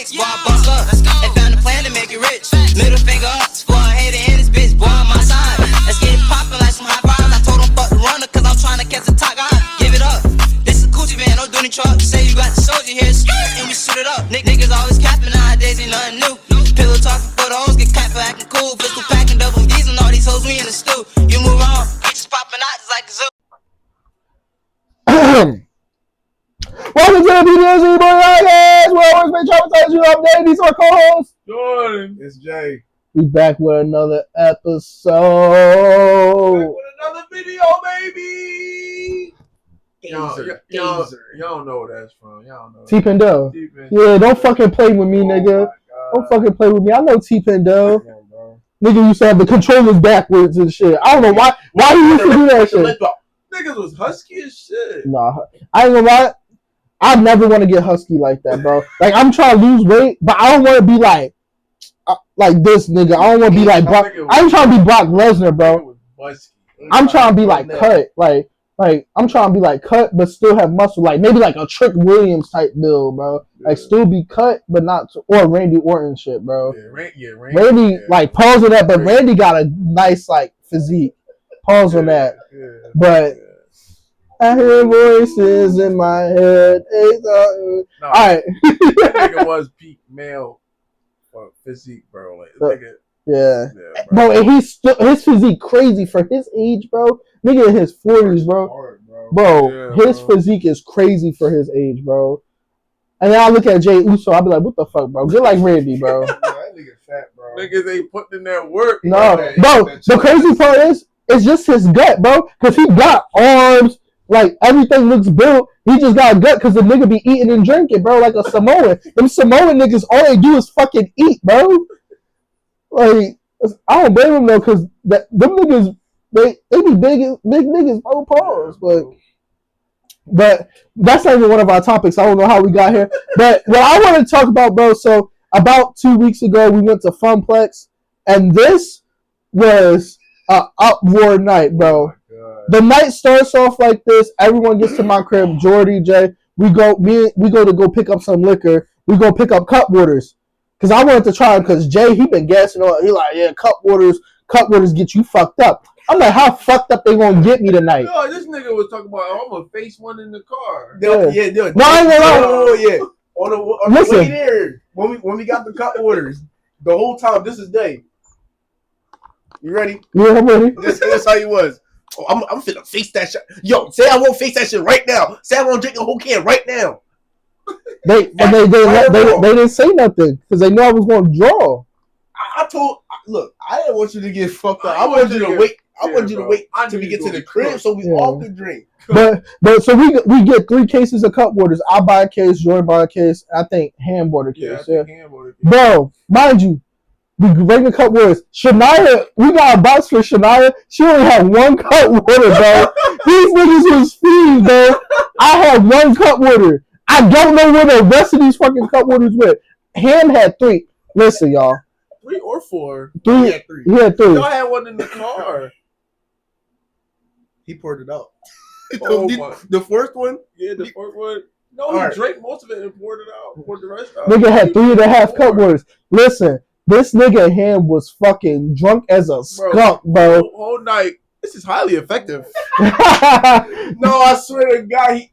next, boy, I bust up. They found a plan to make it rich. Middle finger up, for a hater in this bitch, boy, on my side. Let's get it poppin' like some high vibes. I told him fuck the runner, cause I'm trying to catch the top guy. Give it up. This is Coochie Van, don't do any truck. Say you got the soldier here, and we shoot it up. Niggas always capping nowadays, ain't nothing new. Pillow talking for the hoes, get capped for acting cool. Pistol packing double D's and all these hoes, we in the stew. You move on, bitches popping out just like a zoo. Welcome to the PTSD podcast. Where always been traumatized you update. These are our co-hosts. Jordan. It's Jay. We back with another episode. Back with another video, baby. Y'all don't know where that's from. Y'all know. T-Pendel. Yeah, don't fucking play with me, nigga. Don't fucking play with me. I know T-Pendel. Nigga used to have the controllers backwards and shit. I don't know why he used to do that shit. Niggas was husky as shit. Nah, I ain't gonna lie. I never want to get husky like that, bro. Like, I'm trying to lose weight, but I don't want to be like this nigga. I don't want to be like Brock. I'm trying to be Brock Lesnar, bro. I'm trying to be like cut. Like I'm trying to be like cut, but still have muscle. Like maybe like a Trick Williams type build, bro. Like still be cut, but not or Randy Orton shit, bro. Randy like pause on that, but Randy got a nice like physique. Pause on that, but. I hear voices in my head. All right. That nigga was peak male physique, bro. Like, yeah, bro. And his physique crazy for his age, bro. Nigga in his 40s, bro. His physique is crazy for his age, bro. And then I look at Jay Uso, I be like, what the fuck, bro? Get like Randy, bro. That nigga fat, bro. Niggas ain't putting in that work. No, bro. The crazy part is, it's just his gut, bro. Because he got arms. Like, everything looks built. He just got a gut because the nigga be eating and drinking, bro, like a Samoan. Them Samoan niggas, all they do is fucking eat, bro. Like, I don't blame them, though, because them niggas, they be big niggas, bro, pause. But that's not even one of our topics. I don't know how we got here. But what I want to talk about, bro, so about 2 weeks ago, we went to Funplex, and this was an uproar night, bro. The night starts off like this. Everyone gets to my crib. Jordy, Jay, we go to go pick up some liquor. We go pick up cup waters because I wanted to try them. Because Jay, he been gassing on. He like, yeah, cup waters get you fucked up. I'm like, how fucked up they gonna get me tonight? No, this nigga was talking about I'm gonna face one in the car. No, I ain't gonna lie. On the way there, when we got the cup waters, the whole time. This is Day. You ready? Yeah, I'm ready. This how he was. Oh, I'm finna face that shit. Yo, say I won't face that shit right now. Say I won't drink a whole can right now. They didn't say nothing because they knew I was going to draw. I didn't want you to get fucked up. I wanted you to wait. I wanted you to wait until we get to the crib so we all could drink. But so we get 3 cases of cup waters. I buy a case, Jordan buy a case. I think Ham bought a case. Yeah. Bro, mind you. We bring the cup waters. Shania, we got a box for Shania. She only had 1 cup water, bro. These niggas was fiends, bro. I had 1 cup water. I don't know where the rest of these fucking cup waters went. Ham had 3. Listen, y'all. 3 or 4? 3. He had 3. Y'all had one in the car. He poured it out. The first one? Yeah, the first one. No, he drank most of it and poured it out. Poured the rest out. Nigga had 3.5 cup waters. Listen. This nigga Ham was fucking drunk as a skunk, bro. Whole night. This is highly effective. No, I swear to God, he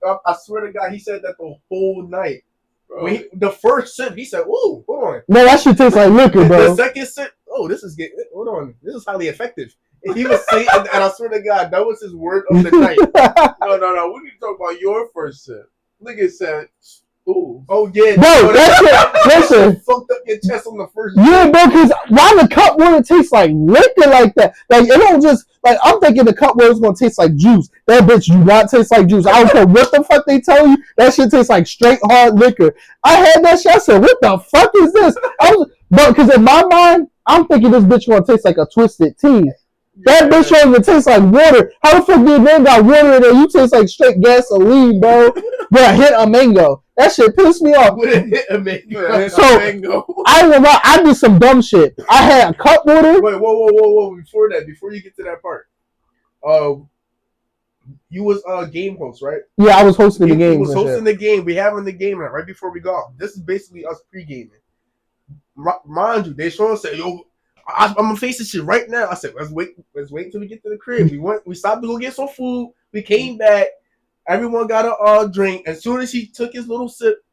said that the whole night. When the first sip, he said, "Ooh, hold on." No, that shit tastes like liquor, bro. The second sip, this is getting. Hold on, this is highly effective. And he was saying, and I swear to God, that was his word of the night. No. We need to talk about your first sip. Nigga said. Ooh. Oh yeah, bro. Listen, fucked up your chest on the first. Yeah, bro. Because why the cup water tastes like liquor like that? Like it don't just like I'm thinking the cup water's gonna taste like juice. That bitch do not taste like juice. I don't care what the fuck they tell you. That shit tastes like straight hard liquor. I had that shit. I said, what the fuck is this? But because in my mind, I'm thinking this bitch gonna taste like a Twisted Tea. That bitch don't even taste like water. How the fuck did man got water in there? You taste like straight gasoline, bro. With a hint of mango. That shit pissed me off. With a hint of mango. So, I ain't gonna lie, I did some dumb shit. I had cup water. Wait, whoa. Before you get to that part. You was game host, right? Yeah, I was hosting the game. He was hosting the game. We having the game right before we go off. This is basically us pre-gaming. Mind you, they showing say, yo, I'm gonna face this shit right now. I said, let's wait until we get to the crib. We stopped to go get some food. We came back. Everyone got a drink. As soon as he took his little sip,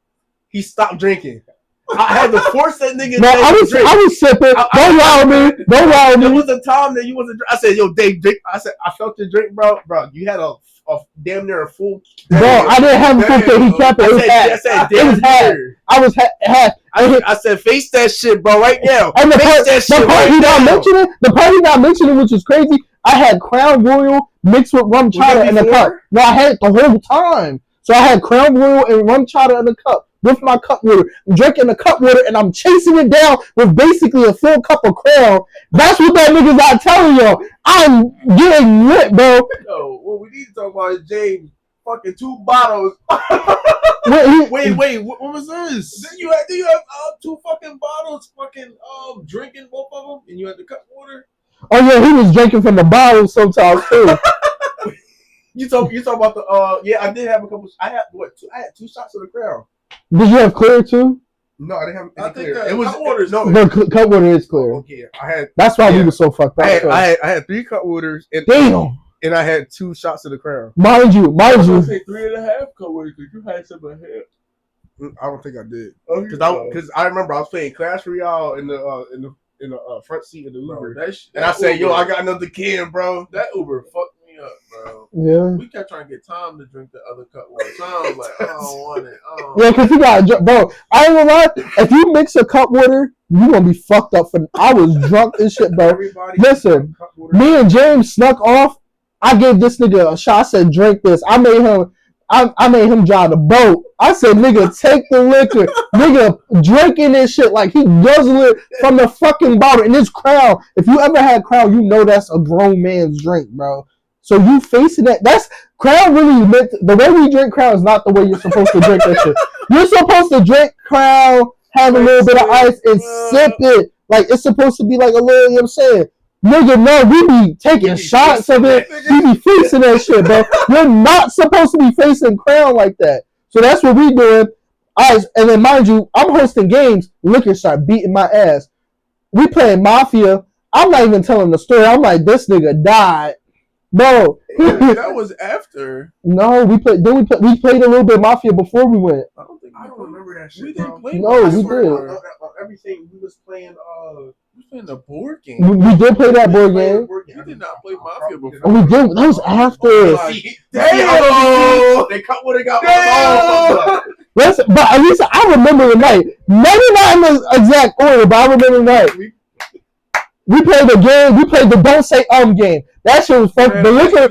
he stopped drinking. I had to force that nigga. No, I was sipping. Don't lie on me. Don't lie on me. There was a time that you wasn't. I said, yo, Dave, drink. I said, I felt your drink, bro. Bro, you had a damn near a full. Bro, I didn't have a full thing. He kept it. I said, damn near. I was half. I said, face that shit, bro, right now. And the part he not mentioning, which is crazy. I had Crown Royal mixed with rum chata in the cup. No, I had it the whole time. So I had Crown Royal and rum chata in the cup with my cup water. I'm drinking the cup water and I'm chasing it down with basically a full cup of Crown. That's what that nigga's not telling y'all. I'm getting lit, bro. Yo, what we need to talk about is James fucking 2 bottles. Wait, what was this? Then you have 2 fucking bottles, fucking drinking both of them, and you had the cup water. Oh yeah, he was drinking from the bottle sometimes too. You talk about the yeah, I did have a couple. I had 2 shots of the Crown. Did you have clear too? No, I didn't have any I think clear. It was cup water. no. The cup water is clear. Okay, I had. That's why we were so fucked up. I had 3 cup waters and damn. And I had 2 shots of the Crown. Mind you. I was gonna say 3.5 cup waters because you had some ahead. I don't think I did because I remember I was playing Clash Royale in the front seat of the Uber, and I said, "Yo, I got another can, bro." That Uber fucked me up, bro. Yeah. We kept trying to get Tom to drink the other cup water. Tom was like, I don't want it. Yeah, because he got bro. I ain't gonna lie. If you mix a cup water, you gonna be fucked up. I was drunk and shit, bro. Listen, me and James snuck off. I gave this nigga a shot. I said, "Drink this." I made him drive the boat. I said, "Nigga, take the liquor." Nigga drinking this shit like he guzzle it from the fucking bottle. And this Crown, if you ever had Crown, you know that's a grown man's drink, bro. So you facing that? That's Crown really meant. The way we drink Crown is not the way you're supposed to drink that shit. You're supposed to drink Crown, have a little bit of ice, and sip it. Like it's supposed to be like a little. You know what I'm saying? Nigga, no, we be taking shots of it. We be facing that shit, bro. You're not supposed to be facing Crown like that. So that's what we doing. Alright, and then mind you, I'm hosting games. Liquor start beating my ass. We playing Mafia. I'm not even telling the story. I'm like, this nigga died. Bro. That was after. No, we played a little bit of Mafia before we went. I don't remember that shit. We didn't play. No, we did. Everything we was playing. We playing the board game. We did play that board game. You did not play Mafia before. Oh, we did. That was after. Damn! They cut what they got. Listen, but at least I remember the night. Maybe not in the exact order, but I remember the night. We played the game. We played the Don't Say game. That shit was fucking. The liquor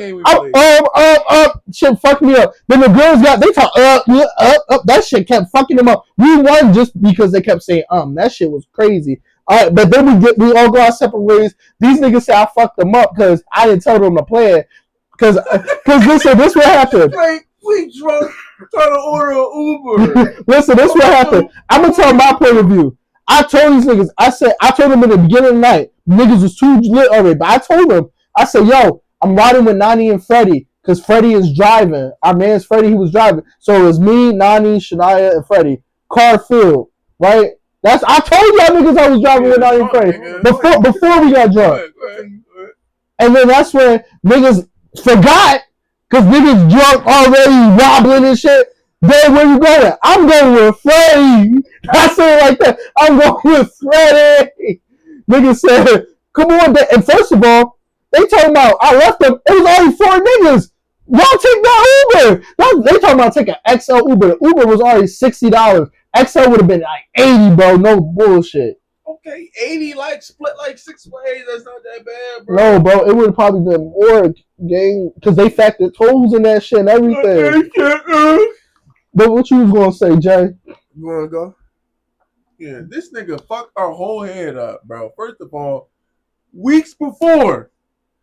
up shit fucked me up. Then the girls they talk up. That shit kept fucking them up. We won just because they kept saying That shit was crazy. All right, but then we all go our separate ways. These niggas say I fucked them up because I didn't tell them to play it. Because listen, this what happened. We drunk trying to order an Uber. Listen, this what happened. I'm gonna tell my point of view. I told these niggas. I told them in the beginning of the night. Niggas was too lit already. But I told them. I said, yo, I'm riding with Nani and Freddie because Freddie is driving. Our man's Freddie, he was driving. So it was me, Nani, Shania, and Freddie. Car filled, right? I told y'all niggas I was driving with Nani and Freddie before we got drunk. And then that's when niggas forgot because niggas drunk already wobbling and shit. Then where you going? I'm going with Freddie. I said it like that. I'm going with Freddie. Niggas said, come on. And first of all, they talking about, I left them. It was only 4 niggas. Y'all take that Uber. They talking about taking XL Uber. The Uber was already $60. XL would have been like 80, bro. No bullshit. Okay, 80 split 6 ways. That's not that bad, bro. No, bro. It would have probably been more, gang, because they factored tolls in that shit and everything. But what you was gonna say, Jay? You wanna go? Yeah, this nigga fucked our whole head up, bro. First of all, weeks before,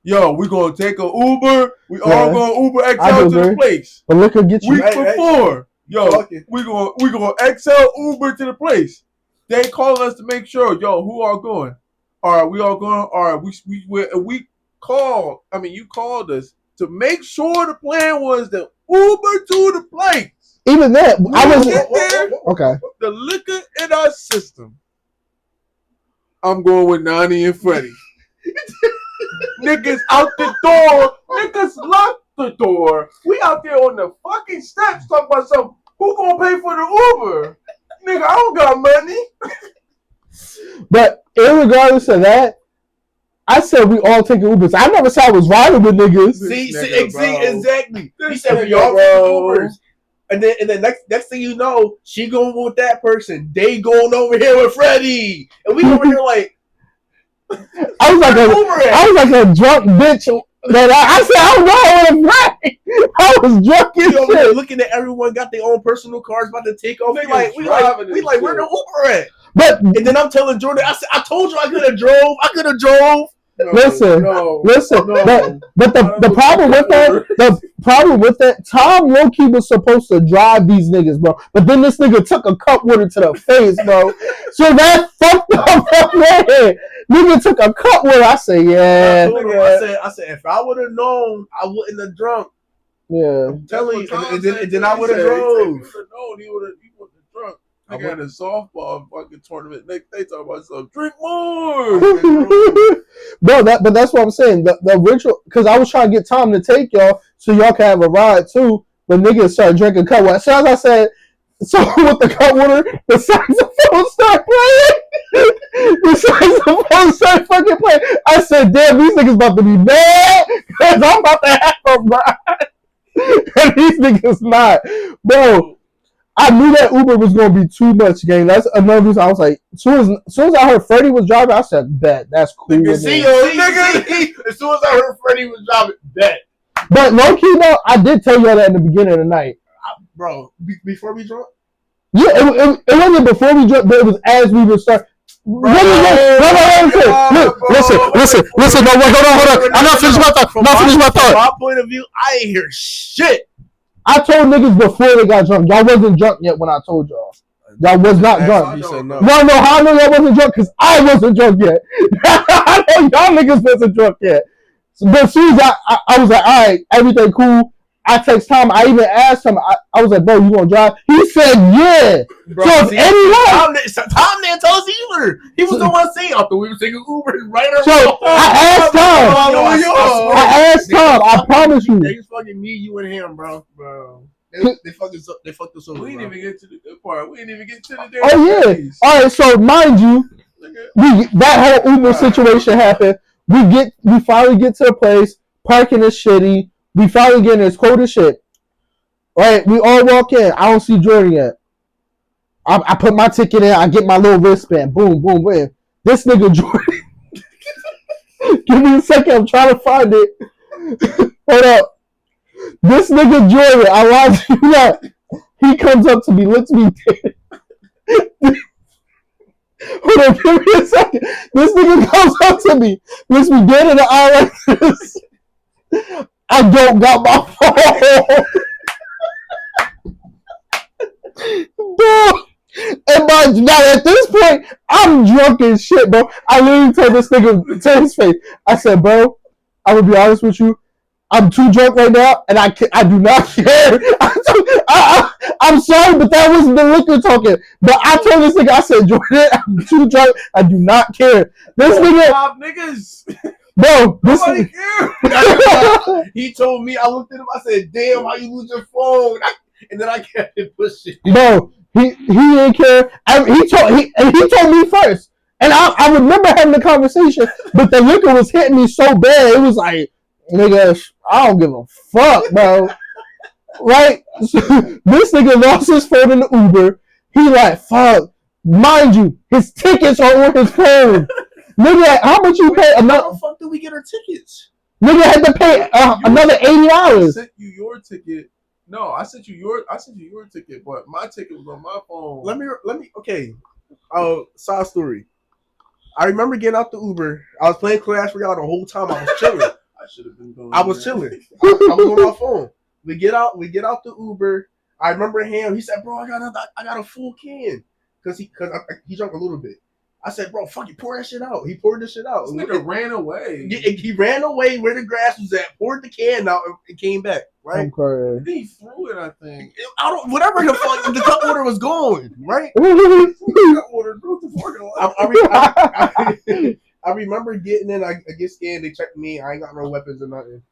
yo, we gonna take an Uber. We all gonna Uber XL to the place. But look at get you. Weeks before, yo, we gonna XL Uber to the place. They call us to make sure, yo, who all going? All right, we all going. All right, we called. I mean, you called us to make sure the plan was to Uber to the place. Even that, I was Get there. okay. The liquor in our system. I'm going with Nani and Freddie. Niggas out the door. Niggas locked the door. We out there on the fucking steps talking about something. Who gonna pay for the Uber? Nigga, I don't got money. But irregardless of that, I said we all take Ubers. I never said I was riding with niggas. See, Nigga, exactly. He This said we nigga, all bro. take Ubers. And then next thing you know, she going with that person. They going over here with Freddie. And we over here like, I was like a drunk bitch. That I said I don't know what I'm I was drunk as we over here shit. looking at everyone got their own personal cars about to take off. We Niggas like, driving this where the shit. Uber at? But And then I'm telling Jordan, I said, I told you I could have drove. No, listen, no. but the problem with that, Tom low-key was supposed to drive these niggas, bro. But then this nigga took a cup water to the face, bro. So that fucked up my man. Nigga took a cup water. I said, yeah. I said, if I would have known, I wouldn't have drunk. Yeah. I'm telling you, and then I would have drove. He would have drunk. Nigga had a softball fucking tournament. They talk about some drink more. Bro, but that's what I'm saying. The original, because I was trying to get Tom to take y'all so y'all can have a ride too. But niggas started drinking cut water. So as I said, so with the cut water, the saxophone started playing. The saxophone started fucking playing. I said, damn, these niggas about to be mad because I'm about to have a ride. And these niggas not. Bro, I knew that Uber was going to be too much, gang. That's another reason I was like, as soon as I heard Freddie was driving, I said, bet, that's cool. Nigga, as soon as I heard Freddie was driving, bet. But low-key, though, I did tell y'all that in the beginning of the night. Bro, before we drunk? Yeah, it wasn't before we drunk, but it was as we would start. Listen, no, wait, hold on. I'm not finished my thought. From my point of view, I ain't hear shit. I told niggas before they got drunk. Y'all wasn't drunk yet when I told y'all. Y'all was not drunk. No. No, how I know y'all wasn't drunk? Because I wasn't drunk yet. I know y'all niggas wasn't drunk yet. So, but as soon as I was like, all right, everything cool. I text Tom. I even asked him. I was like, bro, you gonna drive? He said, yeah. Bro, so see, anyone, Tom didn't tell us either. He was the one saying, I thought we were taking Uber right or so I asked Tom. I asked Tom. I promise you. They was fucking me, you, and him, bro. They fucked us over. We didn't even get to the good part. We didn't even get to the damn Oh yeah. place. All right. So mind you, that whole Uber situation happened. We finally get to the place. Parking is shitty. We finally get in. It's cold as shit. All right. We all walk in. I don't see Jordan yet. I put my ticket in. I get my little wristband. Boom, boom, boom. This nigga Jordan. Give me a second. I'm trying to find it. Hold up. This nigga Jordan. I lied to you not. He comes up to me, looks me dead. Hold on, give me a second. This nigga comes up to me, looks me dead in the eye like this. I don't got my phone. Bro. And now at this point, I'm drunk as shit, bro. I literally told this nigga to his face. I said, bro, I'm gonna be honest with you. I'm too drunk right now, and I do not care. I'm sorry, but that wasn't the liquor talking. But I told this nigga, I said, Jordan, I'm too drunk. I do not care. This nigga, Five niggas. bro. Nobody cares. He told me, I looked at him, I said, damn, how you lose your phone? And then I kept it pushing. Bro, he didn't care. He told me first. And I remember having the conversation, but the liquor was hitting me so bad. It was like, nigga, I don't give a fuck, bro. Right? So, this nigga lost his phone in the Uber. He like, fuck. Mind you, his tickets are on his phone. Nigga, how much you pay? How the fuck did we get our tickets? Nigga had to pay another $80. I sent you your ticket. No, I sent you your ticket, but my ticket was on my phone. Let me. Okay. Side story. I remember getting out the Uber. I was playing Clash Royale the whole time. I was chilling. I should have been going. I was chilling. I was on my phone. We get out the Uber. I remember him. He said, "Bro, I got a full can," because he drank a little bit. I said, bro, fuck it, pour that shit out. He poured this shit out. This nigga ran away. He ran away where the grass was at, poured the can out, and came back. Right? Then he threw it, I think. Whatever the fuck, the cup water was going. Right? I remember getting in. I get scanned. They checked me. I ain't got no weapons or nothing.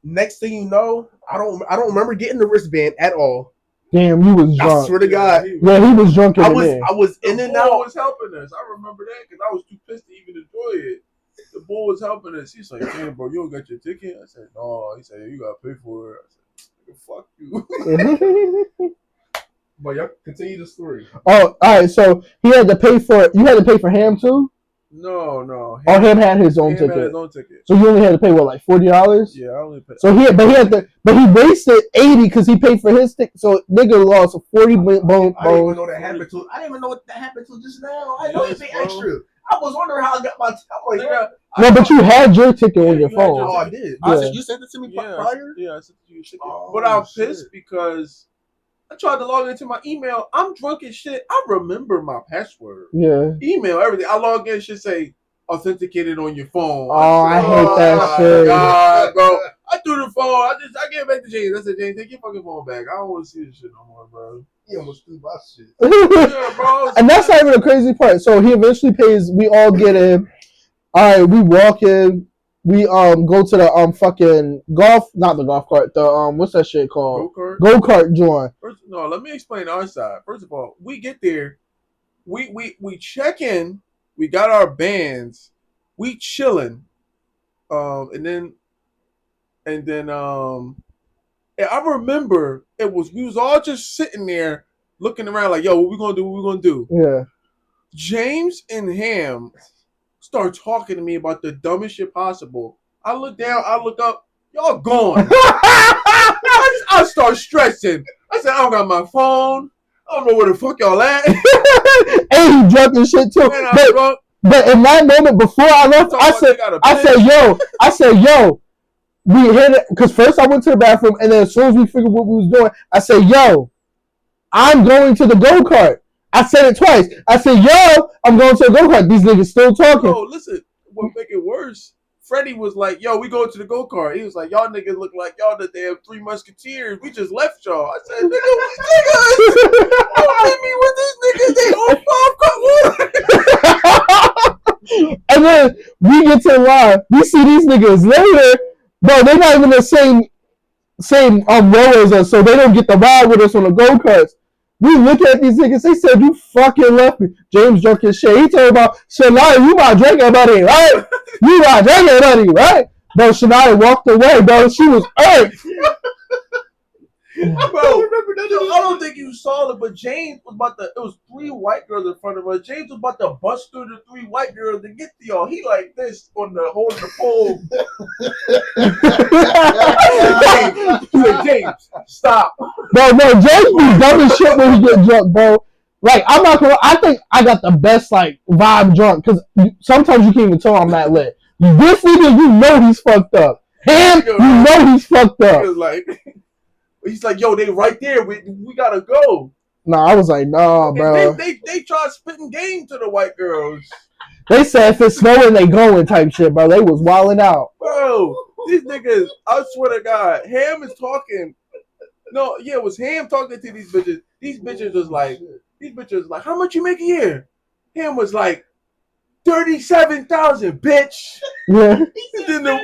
Next thing you know, I don't remember getting the wristband at all. Damn, you was drunk. I swear to God. He was drunk. I was in and out. The boy was helping us. I remember that because I was too pissed to even enjoy it. The boy was helping us. He's like, "Damn, bro, you don't got your ticket?" I said, "No." He said, "You gotta pay for it." I said, "Fuck you." But y'all continue the story. Oh, all right. So he had to pay for it. You had to pay for Ham too. No. Ham had his own ticket. Had his own ticket. So you only had to pay what, like $40? Yeah, I only paid. So he wasted $80 because he paid for his ticket. So nigga lost a 40 bone. I didn't even know that happened to. I didn't even know what that happened to just now. I know it's extra. I was wondering how I got my. No, but you had your ticket on your phone. Oh, I did. Yeah. You sent it to me prior. Yeah, I sent it to you. Oh, but I was pissed because I tried to log into my email. I'm drunk as shit. I remember my password. Yeah. Email, everything. I log in, should say authenticated on your phone. I hate that shit. God, bro. I threw the phone. I gave it back to James. I said, James, take your fucking phone back. I don't want to see this shit no more, bro. He almost threw my shit. Yeah, bro. And that's not even the crazy part. So he eventually pays. We all get in. All right, we walk in. We go to the fucking not the golf cart. The what's that shit called? Go-kart joint. No, let me explain our side. First of all, we get there. We check in. We got our bands. We chilling. And then I remember we was all just sitting there looking around like, yo, what we gonna do? Yeah. James and Ham start talking to me about the dumbest shit possible. I look down, I look up, y'all gone. I start stressing. I said, I don't got my phone. I don't know where the fuck y'all at. And he drunk and shit too. But in that moment before I left, I said, yo, we hit it. Because first I went to the bathroom, and then as soon as we figured what we was doing, I said, yo, I'm going to the go-kart. I said it twice. I said, yo, I'm going to the go-kart. These niggas still talking. Oh, listen, what make it worse, Freddie was like, yo, we going to the go-kart. He was like, y'all niggas look like y'all the damn Three Musketeers. We just left y'all. I said, nigga, don't leave me with these niggas. They on 5 cup water. And then we get to the line. We see these niggas later. Bro, they're not even the same row as us, so they don't get the ride with us on the go-karts. We look at these niggas, they said, you fucking left me. James drunk his shit. He told about, Shania, you my drinking buddy, right? You my drinking buddy, right? Bro, Shania walked away, bro. She was hurt. Bro, I don't think you saw it, but James was it was 3 white girls in front of us. James was about to bust through the 3 white girls to get to y'all. He like this on the holding the pole. He said, James, stop. Bro, no, James be dumb as shit when he get drunk, bro. Like, I'm not gonna, I think I got the best, like, vibe drunk, because sometimes you can't even tell I'm that lit. This nigga, you know he's fucked up. Him, you know he's fucked up. He's like, yo, they right there. We gotta go. Nah, I was like, nah, bro. They tried spitting game to the white girls. They said if it's snowing, they going type shit, bro. They was wilding out. Bro, these niggas, I swear to God, Ham is talking. No, yeah, it was Ham talking to these bitches. These bitches was like, how much you make a year? Ham was like, 37,000, bitch. Yeah. And then the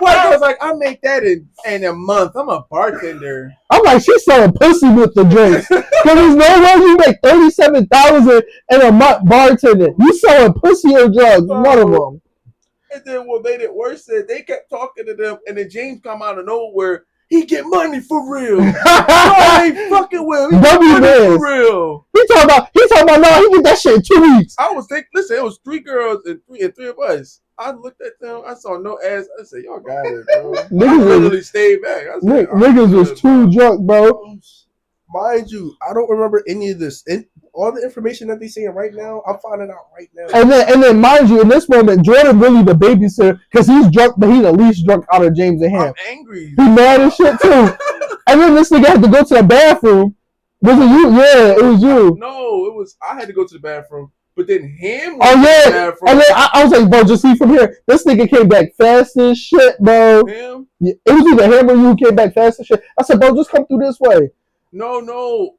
white girl was like, I make that in a month. I'm a bartender. I'm like, she's selling pussy with the drinks. Cause there's no way you make 37,000 in a month bartending. You selling pussy or drugs, one of them. And then what made it worse is they kept talking to them, and then James come out of nowhere. He get money for real. No, I ain't fucking with him. He get money for real. He talking about, no, he get that shit in 2 weeks. I was thinking, listen, it was 3 girls and three of us. I looked at them, I saw no ass. I said, y'all got it, bro. I literally stayed back. I said, niggas was too drunk, bro. Mind you, I don't remember any of this. All the information that they saying right now, I'm finding out right now. And then, mind you, in this moment, Jordan really the babysitter because he's drunk, but he's the least drunk out of James and Ham. I'm angry. He mad as shit too. And then this nigga had to go to the bathroom. Was it you? Yeah, it was you. No, it was. I had to go to the bathroom, but then him. Oh yeah, the bathroom. and then I was like, bro, just see from here. This nigga came back fast as shit, bro. Him? Yeah, it was either him or you who came back fast as shit. I said, bro, just come through this way. No.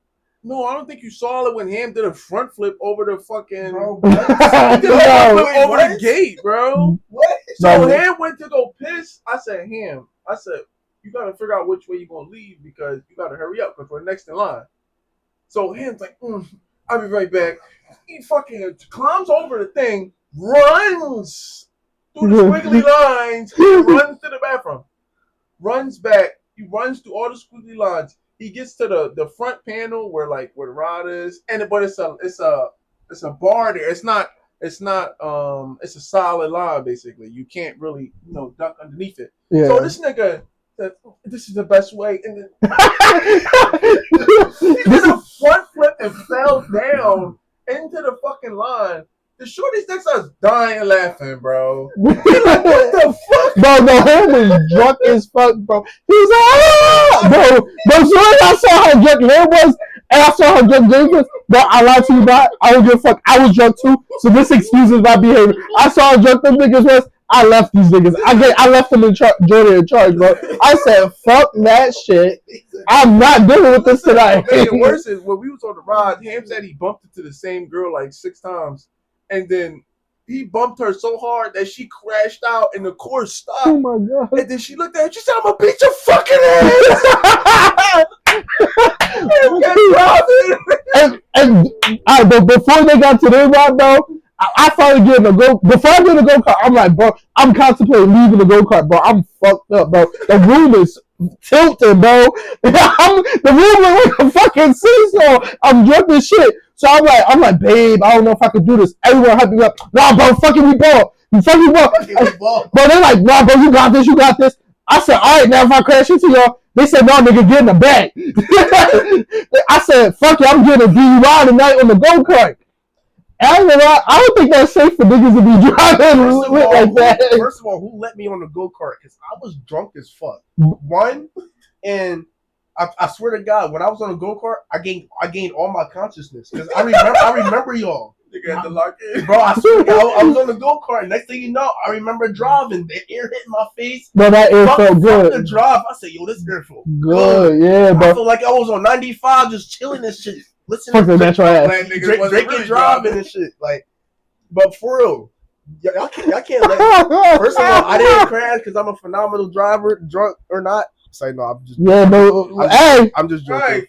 I don't think you saw it when Ham did a front flip over the fucking. Bro, He did a front flip over what? the gate, bro. What? So No. Ham went to go piss. I said, Ham. I said, you gotta figure out which way you gonna leave because you gotta hurry up because we're next in line. So Ham's like, I'll be right back. He fucking climbs over the thing, runs through the squiggly lines, and runs to the bathroom. Runs back. He runs through all the squiggly lines. He gets to the front panel where the rod is, but it's a bar there. It's a solid line basically. You can't really duck underneath it. Yeah. So this nigga said, this is the best way, and then he did a front flip and fell down into the fucking line. The shorties next to us dying laughing, bro. He like, what the fuck? Bro, no, he was drunk as fuck, bro. He was like, ah! Bro, as soon as I saw how drunk he was, and I saw how drunk James was, bro, I lied to you, bro. I don't give a fuck. I was drunk too, so this excuses my behavior. I saw how drunk them niggas was. I left these niggas. I left them in Jordan in charge, bro. I said, fuck that shit. I'm not dealing with this tonight. What made it worse is when we was on the ride, Ham said he bumped into the same girl like 6 times. And then he bumped her so hard that she crashed out and the car stopped. Oh my god. And then she looked at him, she said, I'm gonna beat your fucking ass. But before they got to their ride, bro, I finally get in the go. Before I get in the go kart, I'm like, bro, I'm contemplating leaving the go kart, bro. I'm fucked up, bro. The room is tilted, bro. The room is like a fucking seesaw. I'm drunk as shit. So I'm like, babe, I don't know if I could do this. Everyone hyping me up. Nah, bro, fucking we ball. You fucking ball. Bro, they're like, nah, bro, you got this. I said, all right, now if I crash into y'all, they said, no, nigga, get in the back. I said, fuck it, I'm getting a DUI tonight on the go kart. I don't think that's safe for niggas to be driving like that. First of all, who let me on the go kart? Because I was drunk as fuck. One, and I swear to God, when I was on a go kart, I gained all my consciousness because I remember y'all. Nigga had to lock in. Bro, I swear to God, I was on the go kart. Next thing you know, I remember driving. The air hitting my face. Bro, that air felt good. The drive, I said, yo, this air felt good. Yeah, bro. I feel like I was on 95 just chilling and shit. Listening to natural ass. Drinking, driving and shit. Like, but for real, y'all can't let. First of all, I didn't crash because I'm a phenomenal driver, drunk or not. Say no, I'm just. Yeah, no. Hey, I'm just joking. Hey.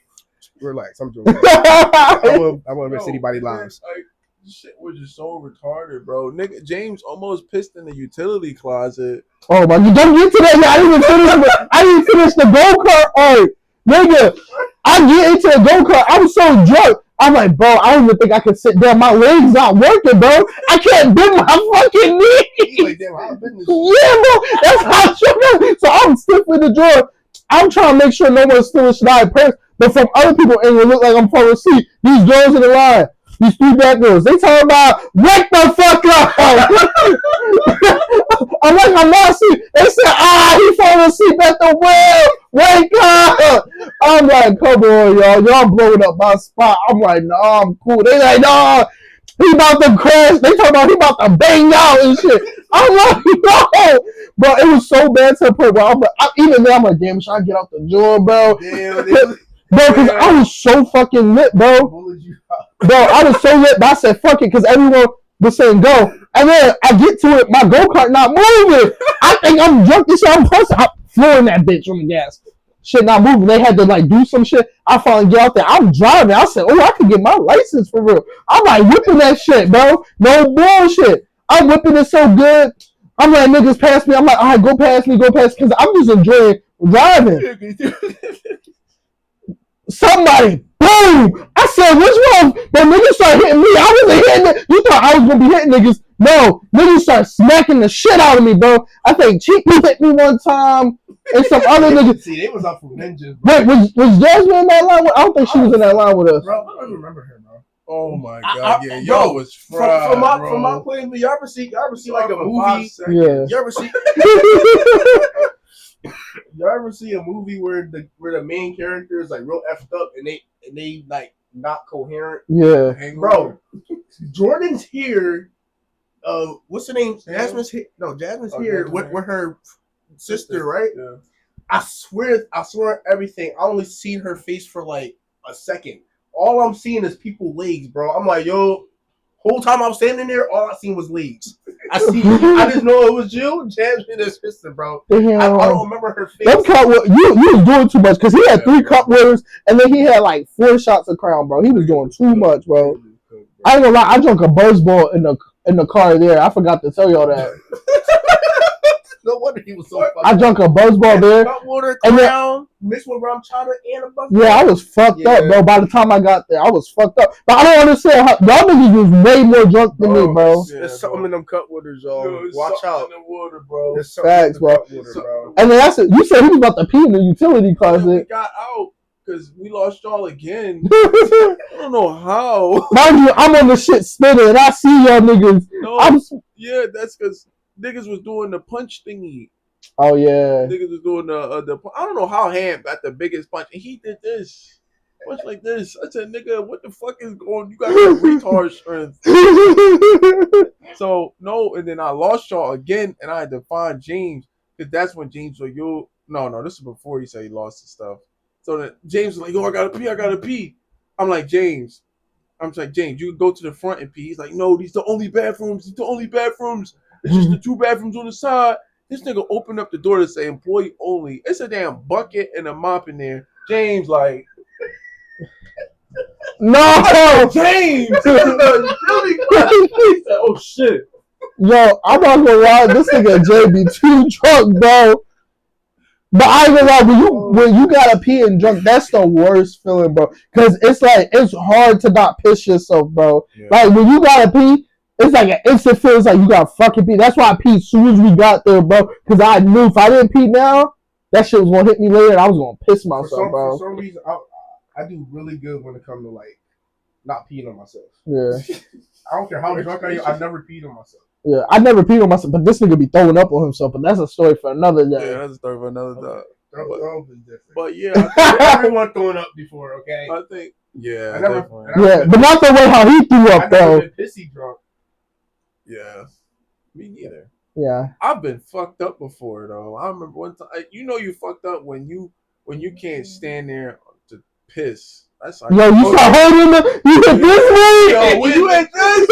Relax, I'm joking. I won't miss anybody's lives. Like, this shit was just so retarded, bro. Nigga, James almost pissed in the utility closet. Oh my! You don't get to that yet. I didn't finish the go kart. Oh, nigga, I get into the go kart. I was so drunk. I'm like, bro, I don't even think I can sit down. My legs not working, bro. I can't bend my fucking knee. Like, damn, I've been this. Yeah, bro. That's how true. So I'm stiff with the drawer. I'm trying to make sure no one's stealing shit out of purse. But from other people, it will look like I'm falling asleep. These girls in the line, these 3 black girls, they talking about, wake the fuck up. I'm like, I'm not asleep. They said, he falling asleep at the wheel. Wake up. I'm like, come on, y'all. Y'all blowing up my spot. I'm like, nah, I'm cool. They like, nah, he about to crash. They talking about he about to bang out and shit. I'm like, no. Bro, it was so bad to the point where even then, I'm like, damn, should I get out the door, bro? Damn, bro, because I was so fucking lit, bro. Bro, I was so lit, but I said, fuck it, because everyone was saying go. And then I get to it, my go-kart not moving. I think I'm drunk and shit. I'm flooring that bitch on the gas. Shit not moving. They had to like do some shit. I finally get out there. I'm driving. I said, oh, I could get my license for real. I'm like whipping that shit, bro. No bullshit. I'm whipping it so good. I'm like, niggas pass me. I'm like, all right, go past me, because I'm just enjoying driving. Somebody, boom! I said, what's wrong? But niggas started hitting me. I wasn't hitting. You thought I was gonna be hitting niggas? No, niggas started smacking the shit out of me, bro. I think Cheeky hit me one time, and some other niggas. See, they was up for ninjas. Bro. Wait, was Jasmine in that line? I don't think she was in that line with us. Bro, I don't remember her, bro. Oh my god, yeah, y'all was fried, from my point of view, y'all ever see like a movie? Yeah. You ever see? Y'all ever see a movie where the main character is like real effed up and they like not coherent? Yeah. Bro, Jordan's here. What's her name? Sam? Jasmine's here. No, Jasmine's Oh, here Jasmine. with her sister, right? Yeah. I swear everything. I only seen her face for like a second. All I'm seeing is people legs, bro. I'm like, yo, whole time I was standing there, all I seen was legs. I just know it was Jill, Jasmine, and sister, bro. I don't remember her face. Them you was doing too much because he had 3 cup winners and then he had like 4 shots of Crown, bro. He was doing too much, bro. I ain't gonna lie, I drunk a buzz ball in the car there. I forgot to tell y'all that. No wonder he was so fucked I drank a buzz ball there. Cup water, Crown, mixed with rum chowder, and a buzz ball. Yeah, I was fucked up, bro. By the time I got there, I was fucked up. But I don't understand how y'all niggas was way more drunk than me, bro. There's something in them cup waters, y'all. Watch out. In the water, bro. There's something Facts, in the cup bro. water, bro. And then you said he was about to pee in the utility We closet. got out because we lost y'all again. I don't know how. Mind you, I'm on the shit spinning and I see y'all niggas. No, yeah, that's because niggas was doing the punch thingy. Oh yeah. Niggas was doing the. I don't know how Ham got the biggest punch, and he did this. Punch like this. I said, nigga, what the fuck is going? You got retard strength. So no, and then I lost y'all again, and I had to find James because that's when James was yo. No, this is before he said he lost his stuff. So then James was like, yo, I gotta pee. I'm like, James, you can go to the front and pee. He's like, no, these the only bathrooms. It's just the 2 bathrooms on the side. This nigga opened up the door to say employee only. It's a damn bucket and a mop in there. James like, no, James. He said, oh shit. Yo, I'm not gonna lie, this nigga Jay be too drunk, bro. But I ain't gonna lie, when you gotta pee and drunk, that's the worst feeling, bro. Cause it's like it's hard to not piss yourself, bro. Yeah. Like when you gotta pee, it's like an instant feels like you gotta fucking pee. That's why I peed as soon as we got there, bro. Cause I knew if I didn't pee now, that shit was gonna hit me later and I was gonna piss myself, bro. For some reason, I do really good when it comes to like not peeing on myself. Yeah. I don't care how drunk I am, I never peed on myself. Yeah, I never peed on myself, but this nigga be throwing up on himself, but that's a story for another day. Yeah, that's a story for another day. But yeah, everyone throwing up before, okay? I think yeah, but not the way how he threw up though. Been pissy drunk. Yeah, me neither. Yeah, I've been fucked up before though. I remember one time. You fucked up when you can't stand there to piss. That's like, yo, you start holding the. You hit this way. Yo, when you hit this.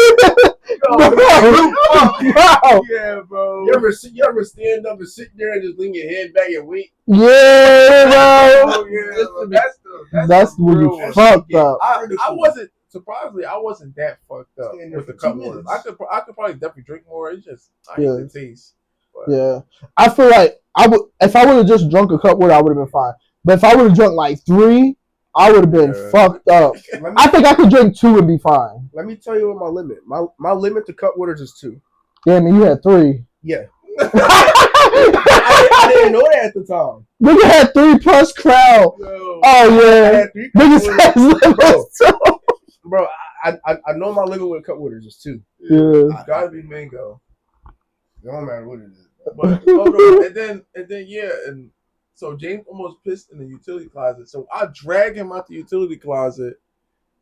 Yeah, bro. You ever stand up and sit there and just lean your head back and wait? Yeah, bro. Oh, yeah, that's when you fucked up. I wasn't surprisingly. I wasn't that fucked up with the cup waters. I could probably definitely drink more. It's just I hate the taste. But. Yeah, I feel like I would if I would have just drunk a cup water, I would have been fine. But if I would have drunk like 3. I would have been fucked up. I think I could drink 2 and be fine. Let me tell you what my limit. My limit to cup waters is 2. Damn, you had 3. Yeah. I didn't know that at the time. Nigga had 3 plus crowd. No. Oh yeah. Nigga had limits too. Bro, I know my limit with cup waters is 2. Yeah. It's gotta be mango. It don't matter what it is. But no, and then yeah, and so James almost pissed in the utility closet. So I drag him out the utility closet,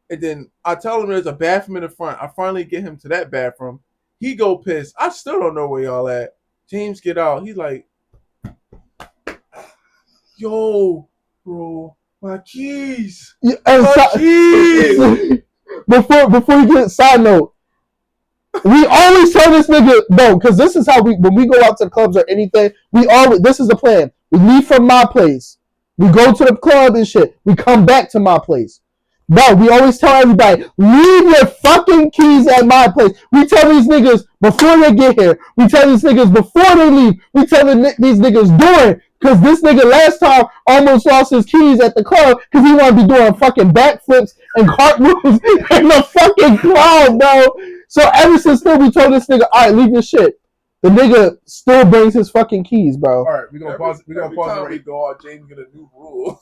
and then I tell him there's a bathroom in the front. I finally get him to that bathroom. He go piss. I still don't know where y'all at. James get out. He's like, yo, bro, my keys. Yeah, my keys. Before you get side note, we always tell this nigga no, because this is how when we go out to the clubs or anything, this is the plan. We leave from my place. We go to the club and shit. We come back to my place. Bro, we always tell everybody, leave your fucking keys at my place. We tell these niggas before they get here. We tell these niggas before they leave. We tell these niggas during. Because this nigga last time almost lost his keys at the club because he wanted to be doing fucking backflips and cartwheels in the fucking club, bro. So ever since then, we told this nigga, all right, leave your shit. The nigga still brings his fucking keys, bro. All right, we're going to pause. We're going to pause it right. We go out, James get a new rule.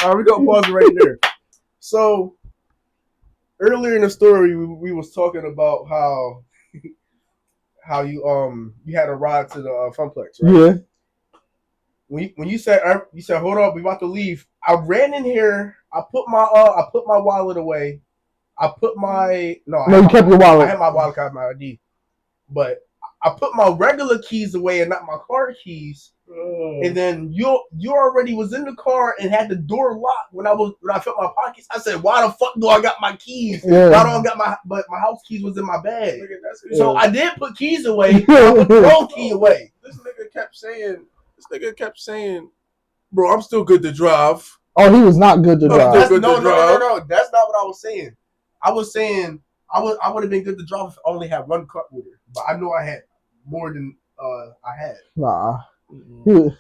All right, we're going to pause it right there. So, earlier in the story, we was talking about how you had a ride to the Funplex, right? Yeah. When you said hold up, we about to leave. I ran in here. I put my wallet away. I put my You kept your wallet. I had my wallet card, my ID, but I put my regular keys away and not my car keys. And then you already was in the car and had the door locked when I felt my pockets. I said, "Why the fuck do I got my keys? Yeah. Why don't I got my house keys was in my bag?" So Yeah. I did put keys away. I put the wrong key away. This nigga kept saying, "Bro, I'm still good to drive." Oh, he was not good to drive. No. That's not what I was saying. I was saying I would have been good to drive if I only had one cup with her, but I know I had more than I had. Nah. You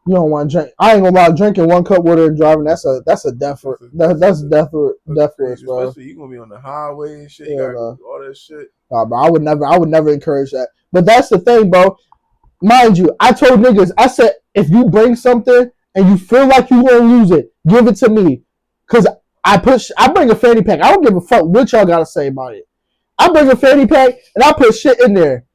don't want to drink. I ain't gonna lie. Drinking 1 cup water and driving. That's a death. That's death wish, bro. Especially you gonna be on the highway and shit. You gotta do all that shit. Nah, bro. I would never encourage that. But that's the thing, bro. Mind you, I told niggas. I said, if you bring something and you feel like you gonna lose it, give it to me. Cause I bring a fanny pack. I don't give a fuck what y'all gotta say about it. I bring a fanny pack and I put shit in there.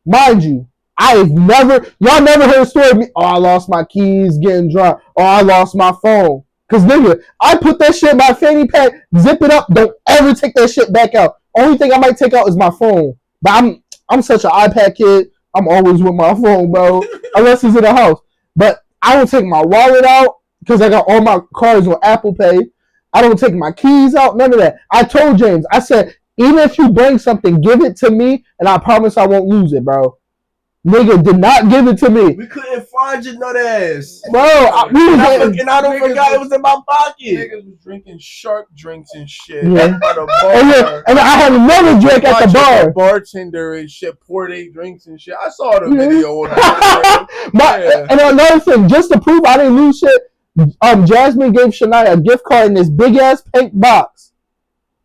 Mind you. Y'all never heard a story of me, oh, I lost my keys getting drunk, or I lost my phone. Cause nigga, I put that shit in my fanny pack, zip it up, don't ever take that shit back out. Only thing I might take out is my phone. But I'm such an iPad kid, I'm always with my phone, bro. Unless it's in the house. But I don't take my wallet out, because I got all my cards on Apple Pay. I don't take my keys out, none of that. I told James, I said, even if you bring something, give it to me, and I promise I won't lose it, bro. Nigga did not give it to me. We couldn't find your nut ass. Bro, I don't forget it was in my pocket. Niggas was drinking shark drinks and shit. Yeah. At the bar. And I had another drink at the bar. The bartender and shit poured 8 drinks and shit. I saw the video on the And another thing, just to prove I didn't lose shit, Jasmine gave Shania a gift card in this big ass pink box.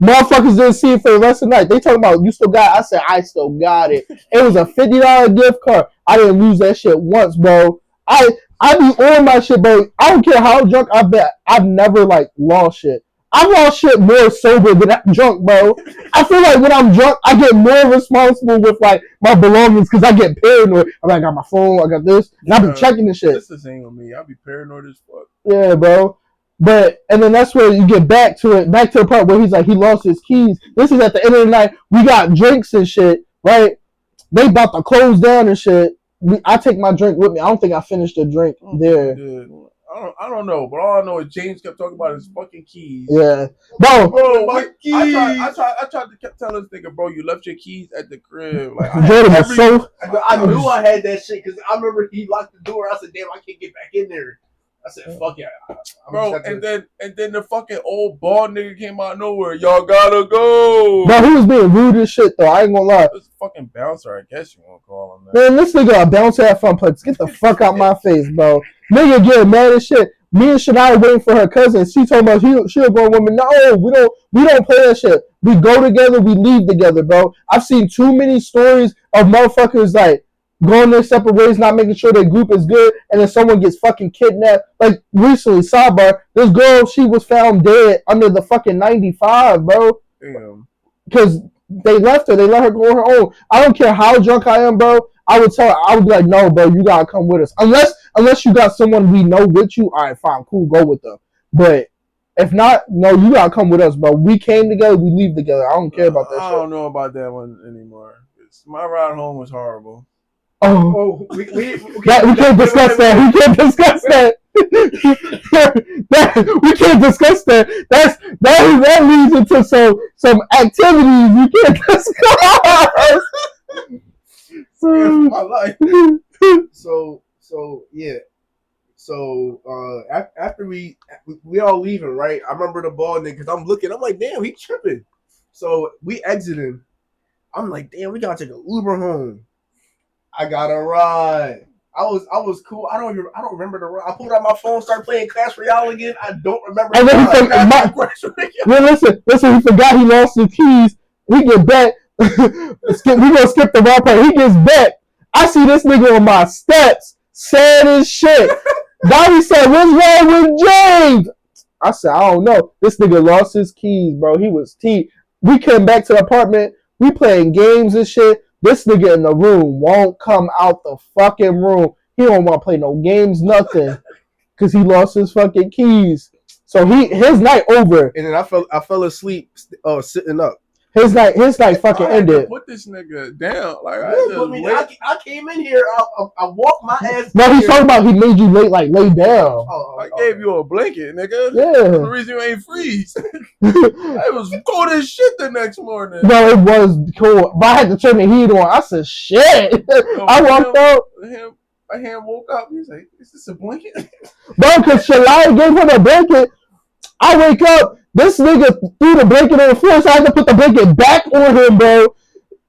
Motherfuckers didn't see it for the rest of the night. They talking about, you still got it? I said, I still got it. It was a $50 gift card. I didn't lose that shit once, bro. I be on my shit, bro. I don't care how drunk I've been. I've never, lost shit. I've lost shit more sober than I'm drunk, bro. I feel like when I'm drunk, I get more responsible with, my belongings because I get paranoid. I'm like, I got my phone, I got this, and I be checking the shit. This is the thing with me. I be paranoid as fuck. Yeah, bro. And then that's where you get back to the part where he's like, he lost his keys. This is at the end of the night. We got drinks and shit, right? They about to close down and shit. I take my drink with me. I don't think I finished the drink there. Dude. I don't know, but all I know is James kept talking about his fucking keys. Yeah, bro. My keys. I tried to keep telling this nigga, bro, you left your keys at the crib. I knew I had that shit because I remember he locked the door. I said, damn, I can't get back in there. I said, fuck yeah. Bro, and then the fucking old bald nigga came out of nowhere. Y'all gotta go. Bro, he was being rude as shit, though. I ain't gonna lie. This fucking bouncer, I guess you want to call him that. Man, this nigga a bouncer at Funplex. Get the fuck out my face, bro. Nigga getting mad as shit. Me and Shania waiting for her cousin. She told us she'll go with me. No, we don't play that shit. We go together, we leave together, bro. I've seen too many stories of motherfuckers going their separate ways, not making sure their group is good, and then someone gets fucking kidnapped. Like recently, sidebar, this girl, she was found dead under the fucking 95, bro. Damn. Because they left her. They let her go on her own. I don't care how drunk I am, bro. I would be like, no, bro, you gotta come with us. Unless you got someone we know with you, all right, fine, cool, go with them. But if not, no, you gotta come with us, bro. We came together, we leave together. I don't care about that shit. I don't know about that one anymore. My ride home was horrible. Oh, we can't discuss that. We can't discuss that. We can't discuss that. That leads into some activities we can't discuss. My life. So yeah. So after we all leaving, right? I remember the ball nigga because I'm looking. I'm like, damn, he tripping. So we exiting. I'm like, damn, we gotta take an Uber home. I got a ride. I was cool. I don't remember the ride. I pulled out my phone, started playing Clash Royale again. I don't remember. And then listen, he forgot he lost his keys. He get back. We gonna skip the right part. He gets back. I see this nigga on my steps, sad as shit. Bobby said, "What's wrong with James?" I said, "I don't know." This nigga lost his keys, bro. He was T. We came back to the apartment. We playing games and shit. This nigga in the room won't come out the fucking room. He don't want to play no games, nothing, because he lost his fucking keys. So his night over. And then I fell asleep sitting up. His night fucking ended. Put this nigga down. Like I came in here. I walked my ass. No, he's talking about he made you lay down. I gave you a blanket, nigga. Yeah. That's the reason you ain't freeze. It was cold as shit the next morning. No, it was cool, but I had to turn the heat on. I said, "Shit!" I walked out. My hand woke up. He's like, "Is this a blanket?" Bro, because Shalai gave him a blanket. I wake up. This nigga threw the blanket on the floor, so I had to put the blanket back on him, bro.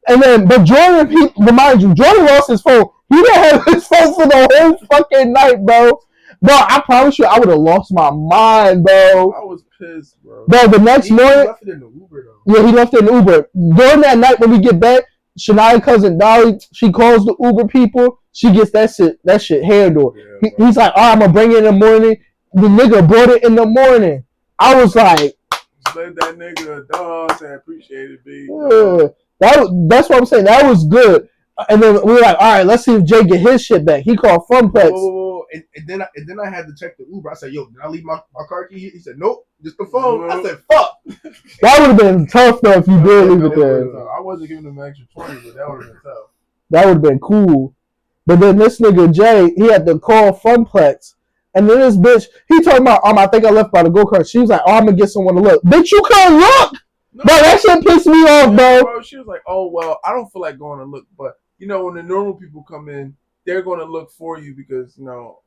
And then, but Jordan, remind you, Jordan lost his phone. He didn't have his phone for the whole fucking night, bro. Bro, I promise you, I would have lost my mind, bro. I was pissed, bro. Bro, the next morning, he left it in the Uber, though. Yeah, he left it in the Uber. During that night when we get back, Shania cousin Dolly, she calls the Uber people. She gets that shit handled. Yeah, He's like, I'm gonna bring it in the morning. The nigga brought it in the morning. I was like, let that nigga a dog. Say appreciate it, B. yeah. That's what I'm saying. That was good. And then we were like, all right, let's see if Jay get his shit back. He called Funplex. Whoa. And then I had to check the Uber. I said, yo, did I leave my car key here? He said, nope, just the phone. I said, fuck. That would have been tough though if you did leave it there. I wasn't giving him an extra 20, but that would have been tough. That would have been cool. But then this nigga Jay, he had to call Funplex. And then this bitch, he talking about, I think I left by the go-kart. She was like, I'm going to get someone to look. Bitch, you couldn't look! No, bro, that shit pissed me off, bro. She was like, oh, well, I don't feel like going to look. But, you know, when the normal people come in, they're going to look for you because, you know,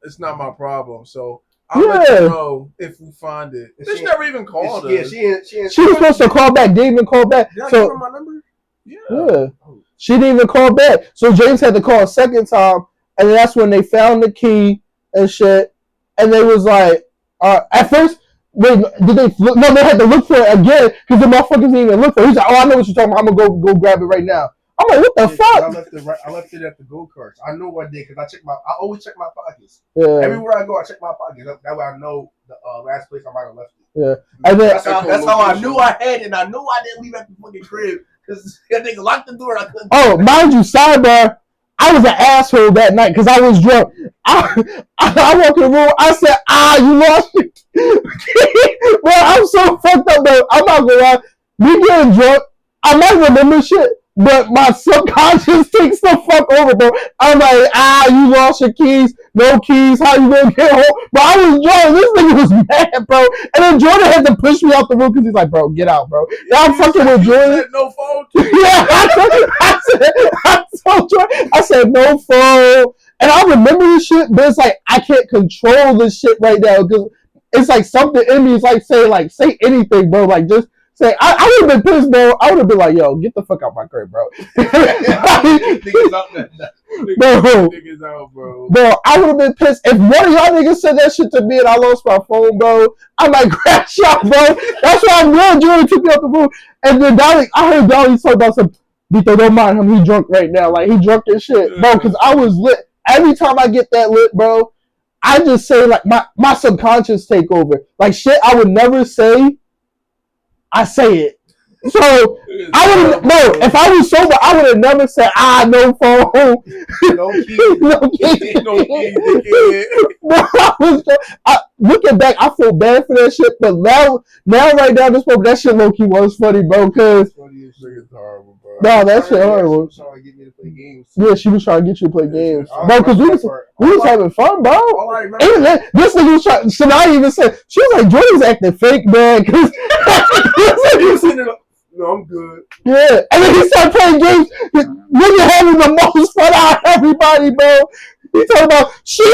it's not my problem. So I'll let you know if we find it. Bitch never even called us. She was supposed to call back. Didn't even call back. Did I give her my number? Yeah. She didn't even call back. So James had to call a second time. And that's when they found the key and shit. And they was like, at first, wait, did they look? No, they had to look for it again because the motherfuckers didn't even look for it. He's like, I know what you're talking about. I'm going to go grab it right now. I'm like, what the fuck? I left it at the go-karts. I know what I did because I always check my pockets. Yeah. Everywhere I go, I check my pockets. That way I know the last place I might have left it. Yeah. And then, that's how I knew I had it, and I knew I didn't leave at the fucking crib because that nigga locked the door and I couldn't. Oh, mind you, sidebar, I was an asshole that night because I was drunk. I walked in the room. I said, you lost your key. Bro, I'm so fucked up, though. I'm not going to lie. Me getting drunk, I might remember shit, but my subconscious takes the fuck over, bro. I'm like, you lost your keys. No keys. How you going to get home? But I was drunk. This nigga was mad, bro. And then Jordan had to push me out the room because he's like, bro, get out, bro. Now I'm fucking with Jordan. No phone. Yeah, I told Jordan, I said no phone. And I remember this shit, but it's like I can't control this shit right now because it's like something in me is like say anything, bro. Like just say I would have been pissed, bro. I would have been like, yo, get the fuck out my crib, bro. Bro, I would have been pissed if one of y'all niggas said that shit to me and I lost my phone, bro. I might crash out, bro. That's why I'm glad Jordan took me out the room. And then Dolly, I heard Dolly talk about some. Vito, don't mind him. He drunk right now. Like he drunk as shit, bro. Because I was lit. Every time I get that lit, bro, I just say like my subconscious take over. Like shit I would never say, I say it. So I would, bro. If I was sober, I would have never said, no phone, no key. Looking back, I feel bad for that shit. But now right now, this moment, that shit low key was funny, bro. Cause no, that shit horrible. She was trying to get me to play games. Yeah, she was trying to get you to play games, bro. Because we was having fun, bro. This nigga was trying. Shania even said she was like, Jordan's acting fake, man. Cause no, I'm good. Yeah, and then he started playing games. Nigga having the most fun out of everybody, bro. He talking about she's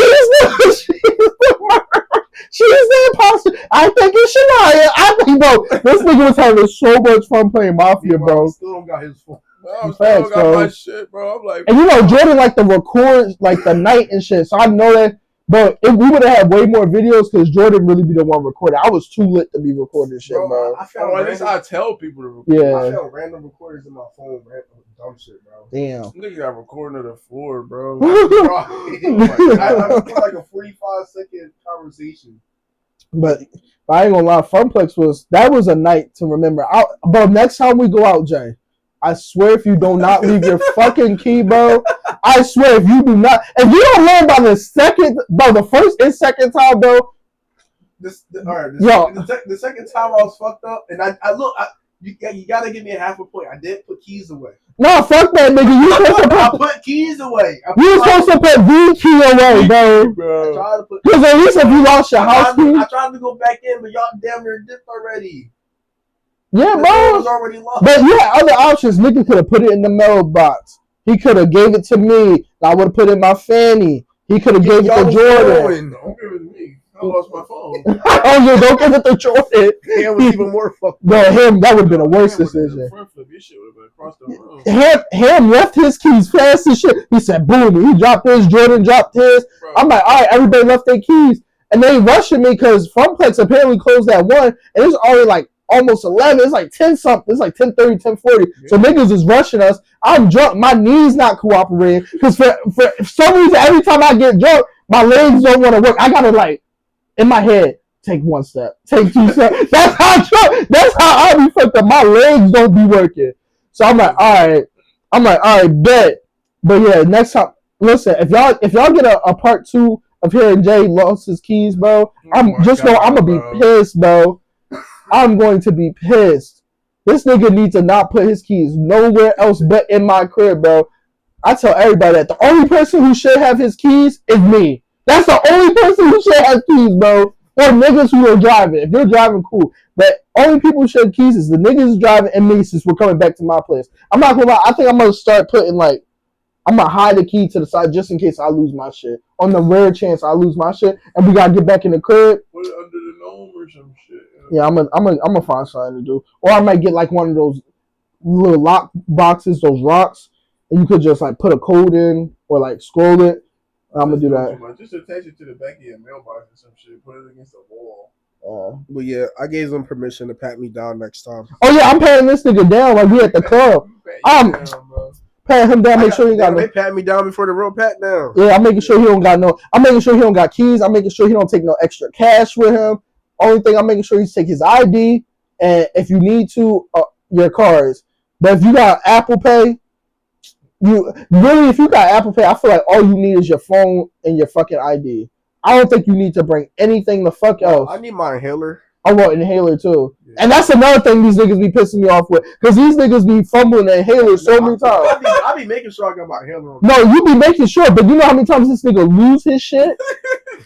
the imposter. I think it's Shania. I think, bro, this nigga was having so much fun playing Mafia, bro. Still don't got his phone. I still got my shit, bro. I'm like, and you know, Jordan like to record like the night and shit. So I know that. But if we would have had way more videos because Jordan really be the one recording. I was too lit to be recording shit, bro. At least I tell people to record. Yeah. I found random recorders in my phone, dumb shit, bro. Damn. Nigga got recording to the floor, bro. I feel like a 45-second conversation. But I ain't gonna lie, Funplex was a night to remember. But next time we go out, Jay, I swear if you do not leave your fucking key, bro. I swear if you do not, if you don't learn by the first and second time, bro. The second time I was fucked up, and you gotta give me a half a point. I did put keys away. No, fuck that, nigga. You supposed to I put keys away. You supposed to put the key away, bro. I tried to put. Because at least if you lost your house key, I tried to go back in, but y'all damn near dipped already. Yeah, The bro. door was already locked. But you had other options. Nigga could have put it in the mailbox. He could have gave it to me. I would have put it in my fanny. He could have gave it to Jordan. Don't give it to me. I lost my phone. Oh yeah, don't give it to Jordan. It was even more fucked. No, him, that would have been a worse decision. Front flip, your shit would have been across the room. Him left his keys fast as shit. He said, boom. He dropped his. Jordan dropped his. Bro. I'm like, all right, everybody left their keys. And they rushing me because Funplex apparently closed at 1. And it's already like almost 11. It's like 10 something. It's like 10:30, 10:40. Yeah. So niggas is rushing us. I'm drunk. My knees not cooperating. Because for some reason, every time I get drunk, my legs don't want to work. I got to like, in my head, take 1 step, take 2 steps. That's how I be fucked up. My legs don't be working. So I'm like, all right, bet. But yeah, next time, listen, if y'all get a part 2 of hearing Jay lost his keys, bro, I'm gonna be pissed, bro. I'm going to be pissed. This nigga needs to not put his keys nowhere else but in my crib, bro. I tell everybody that the only person who should have his keys is me. That's the only person who should have keys, bro. Or niggas who are driving. If you're driving, cool. But only people who should have keys is the niggas driving and me since we're coming back to my place. I'm not gonna lie. I think I'm gonna start putting like, I'm gonna hide the key to the side just in case I lose my shit. On the rare chance I lose my shit and we gotta get back in the crib. Put it under the gnome or some shit. Yeah, I'm gonna find something to do. Or I might get like one of those little lock boxes, those rocks, and you could just like put a code in or like scroll it. I'm gonna do that. Just attach it to the back of your mailbox or some shit. Put it against the wall. But yeah, I gave them permission to pat me down next time. Oh yeah, I'm patting this nigga down like we at the club. Patting him down, make sure he got no. They pat me down before the real pat down. Yeah, I'm making sure he don't got no. I'm making sure he don't got keys. I'm making sure he don't take no extra cash with him. Only thing I'm making sure he take his ID and if you need to, your cards. But if you got Apple Pay. If you got Apple Pay, I feel like all you need is your phone and your fucking ID. I don't think you need to bring anything the fuck else. I need my inhaler. I want an inhaler too. Yeah. And that's another thing these niggas be pissing me off with. Because these niggas be fumbling the inhaler so many times. I be making sure I got my inhaler on. No, you be making sure, but you know how many times this nigga lose his shit?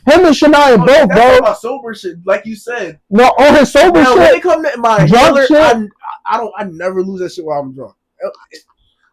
Him and Shania both, bro. That's my sober shit, like you said. No, on his sober shit. When it come to my inhaler, I never lose that shit while I'm drunk.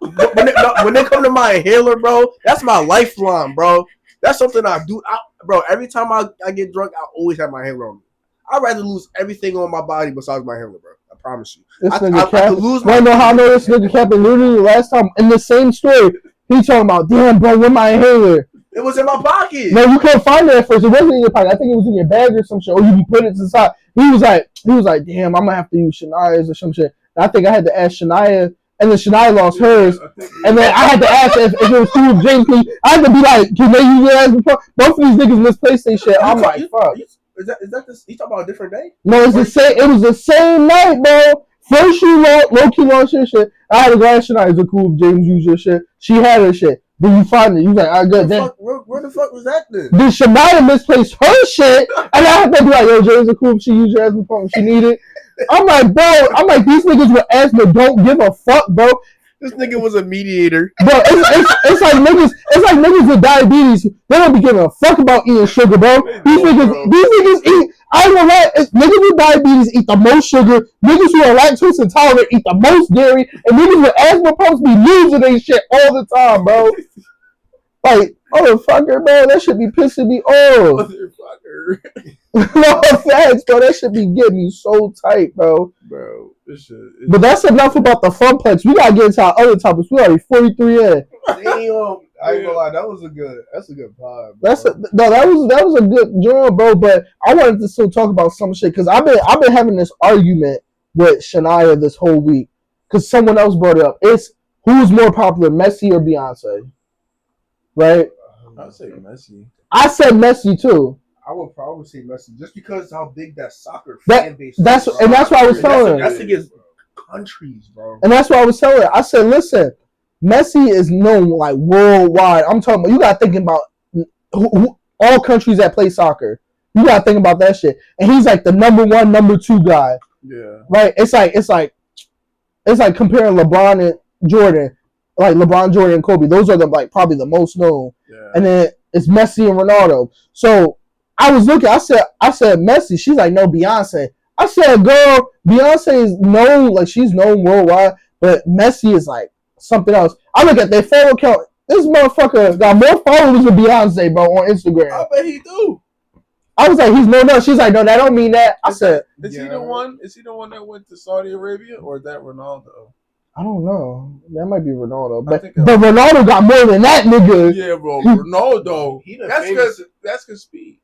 When they come to my inhaler, bro, that's my lifeline, bro. That's something I do. Bro, every time I get drunk, I always have my inhaler on me. I'd rather lose everything on my body besides my inhaler, bro. I promise you. This nigga Cap. I know how I know this nigga Cap. Literally the last time in the same story, he talking about, damn, bro, where my inhaler? It was in my pocket. No, you couldn't find it at first. It wasn't in your pocket. I think it was in your bag or some shit. Or you put it to the side. He was like, damn, I'm gonna have to use Shania's or some shit. And I think I had to ask Shania. And then Shania lost hers. And then I had to ask if it was cool with James. I had to be like, can they use your ass before? Both of these niggas misplaced their shit. I'm like, fuck. Is that this? You talking about a different day? No, it's the same. It was the same night, bro. First you low-key lost your shit. I had to go ask Shania, is it cool if James used your shit? She had her shit. Then you find it. You was like, all right, good. Where the fuck was that then? Then Shania misplaced her shit. And I had to be like, yo, James, is it cool if she used your ass before when she needed? I'm like, bro, these niggas with asthma don't give a fuck, bro. This nigga was a mediator. Bro, it's like niggas with diabetes. They don't be giving a fuck about eating sugar, bro. These niggas eat. I don't know why. Niggas with diabetes eat the most sugar. Niggas who are lactose intolerant eat the most dairy, and niggas with asthma pumps be losing their shit all the time, bro. Like, motherfucker, bro, that should be pissing me off. Motherfucker. No facts, bro. That should be getting me so tight, bro. Bro, this shit. But that's enough about the Funplex. We gotta get into our other topics. We already 43 in. Damn, I ain't gonna lie. That's a good vibe. Bro. That was a good job, bro. But I wanted to still talk about some shit because I've been having this argument with Shania this whole week because someone else brought it up. It's who's more popular, Messi or Beyonce? Right? I'd say Messi. I said Messi too. I would probably say Messi just because how big that soccer fan base is. That's what I was telling. That shit gets countries, bro. And that's what I was telling her. I said, listen, Messi is known like worldwide. I'm talking about, you got to think about all countries that play soccer. You got to think about that shit. And he's like the number one, number two guy. Yeah. Right? It's like comparing LeBron and Jordan. Like LeBron, Jordan, and Kobe. Those are the like probably the most known. Yeah. And then it's Messi and Ronaldo. So I was looking, I said Messi. She's like, no, Beyonce. I said, girl, Beyonce is known, like she's known worldwide, but Messi is like something else. I look at their follow count. This motherfucker got more followers than Beyonce, bro, on Instagram. I bet he do. I was like, he's no. She's like, no, that don't mean that. I said, is he the one? Is he the one that went to Saudi Arabia, or is that Ronaldo? I don't know. That might be Ronaldo, but but Ronaldo got more than that nigga. Yeah, bro, Ronaldo. That's cause speed.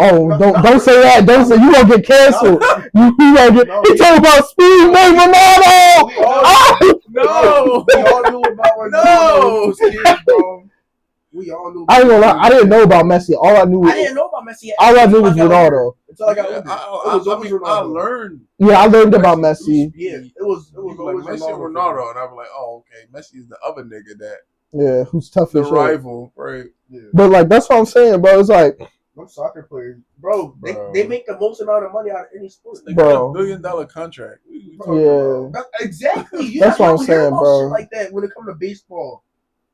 Oh, don't say that. Don't say you gonna get canceled. You gonna get. He talking about speed, man, Ronaldo. No, we all knew about Ronaldo. Kids, bro. We all knew. I ain't gonna lie. I didn't know about Messi. All I knew. I didn't know about Messi. All I knew was Ronaldo. Until I got I learned. Yeah, I learned about Messi. Yeah, it was like Messi and Ronaldo, and I'm like, oh, okay, Messi is the other nigga that. Yeah, who's tough the as shit. rival, right? Yeah. But like that's what I'm saying, bro. It's like those soccer players, bro. They make the most amount of money out of any sport. They got $1 billion contract. Yeah, exactly. That's what I'm saying, bro. Shit like that when it comes to baseball.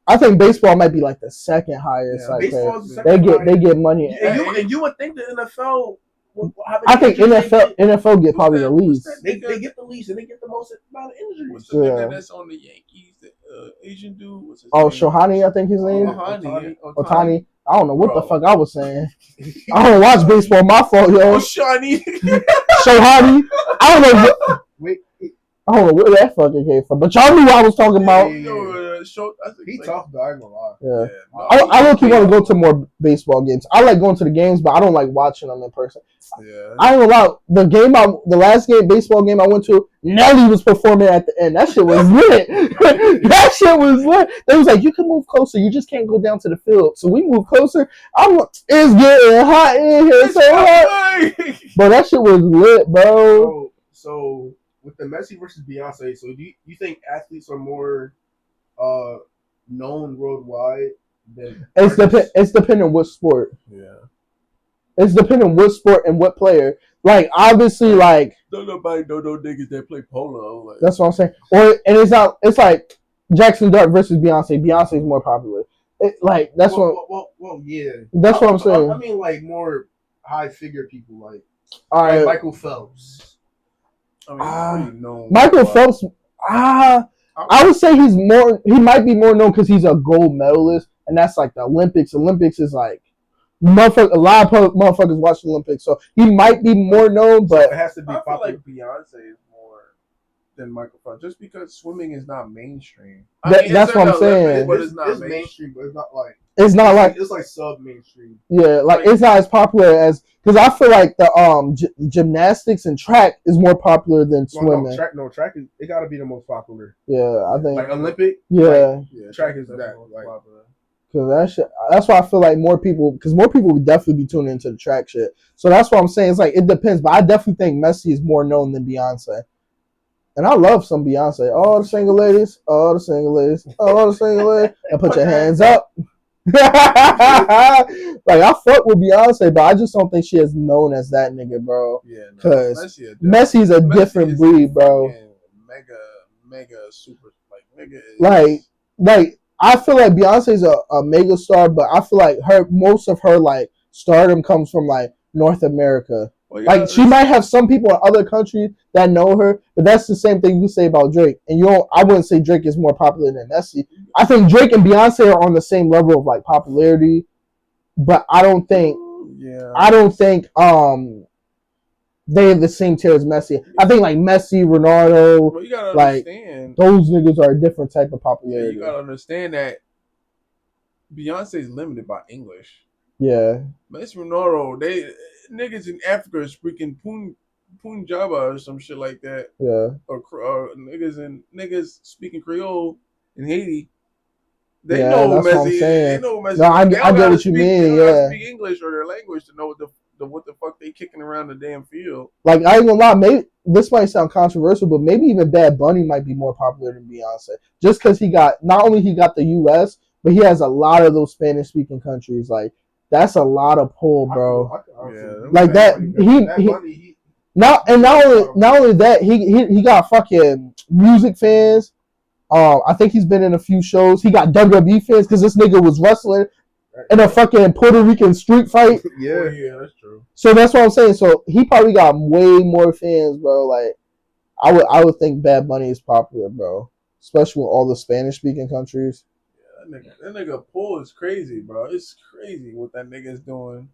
I think baseball might be like the second highest. Yeah, like baseball's the they second get money. And you would think the NFL. I think NFL get probably the least. They get the least and they get the most amount of injuries. What's the nigga that's on the Yankees? The Asian dude. What's his name? Shohani, I think his name. Otani. I don't know what the fuck I was saying. I don't watch baseball. My fault, yo. Shohani. I don't know. I don't know where that fucking came from, but y'all knew what I was talking about. He tough, though. I ain't gonna lie. Yeah. I look, want to go to more baseball games. I like going to the games, but I don't like watching them in person. Yeah. I ain't gonna lie. The last baseball game I went to, Nelly was performing at the end. That shit was lit. That shit was lit. They was like, you can move closer. You just can't go down to the field. So we moved closer. It's getting hot in here. So hot. But that shit was lit, bro. So with the Messi versus Beyonce, so do you think athletes are more known worldwide than it's depending on what sport. Yeah. It's depending on what sport and what player. Like obviously, like don't nobody know no niggas that play polo. Like, that's what I'm saying. It's like Jackson Dart versus Beyonce. Beyonce is more popular. That's what I'm saying. I mean, like more high figure people, like all right, Michael Phelps. I mean, no. Michael Phelps. I would say he might be more known because he's a gold medalist, and that's like the Olympics. Olympics is like a lot of motherfuckers watch the Olympics, so he might be more known. But it has to be. I feel like Beyonce is more than Michael Phelps, just because swimming is not mainstream. That's what I'm saying. But it's not mainstream, but it's not like. It's like sub mainstream. Yeah, like it's not as popular as because I feel like the gymnastics and track is more popular than swimming. Track is it got to be the most popular. Yeah, I think like Olympic. Yeah, track is that like popular. Cause that's why I feel like more people would definitely be tuning into the track shit. So that's what I'm saying. It's like it depends, but I definitely think Messi is more known than Beyonce. And I love some Beyonce. All the single ladies, and put your hands up. Like I fuck with Beyonce, but I just don't think she is known as that nigga, bro. Yeah, because Messi's a different breed, bro. Mega super nigga. Like I feel like Beyonce's a mega star, but I feel like most of her like stardom comes from like North America. Well, like she might have some people in other countries that know her, but that's the same thing you say about Drake. And I wouldn't say Drake is more popular than Messi. I think Drake and Beyonce are on the same level of like popularity, but I don't think they have the same tier as Messi. I think like Messi, Ronaldo, you gotta like understand, those niggas are a different type of popularity. Yeah, you gotta understand that Beyonce is limited by English. Yeah, Messi, Ronaldo, they niggas in Africa are speaking Punjaba or some shit like that. Yeah, or niggas speaking Creole in Haiti. They know Messi. What I'm saying. They know Messi. No, I get what you mean. They gotta speak English or their language to know what the what the fuck they kicking around the damn field. Like, I ain't gonna lie, maybe this might sound controversial, but maybe even Bad Bunny might be more popular than Beyonce. Just because he got, not only he got the US, but he has a lot of those Spanish speaking countries. Like, that's a lot of pull, bro. Like that, not only that, he got fucking music fans. I think he's been in a few shows. He got WWE fans because this nigga was wrestling in a fucking Puerto Rican street fight. Yeah, that's true. So that's what I'm saying. So he probably got way more fans, bro. Like, I would think Bad Bunny is popular, bro, especially with all the Spanish speaking countries. Yeah, that nigga pull is crazy, bro. It's crazy what that nigga's doing.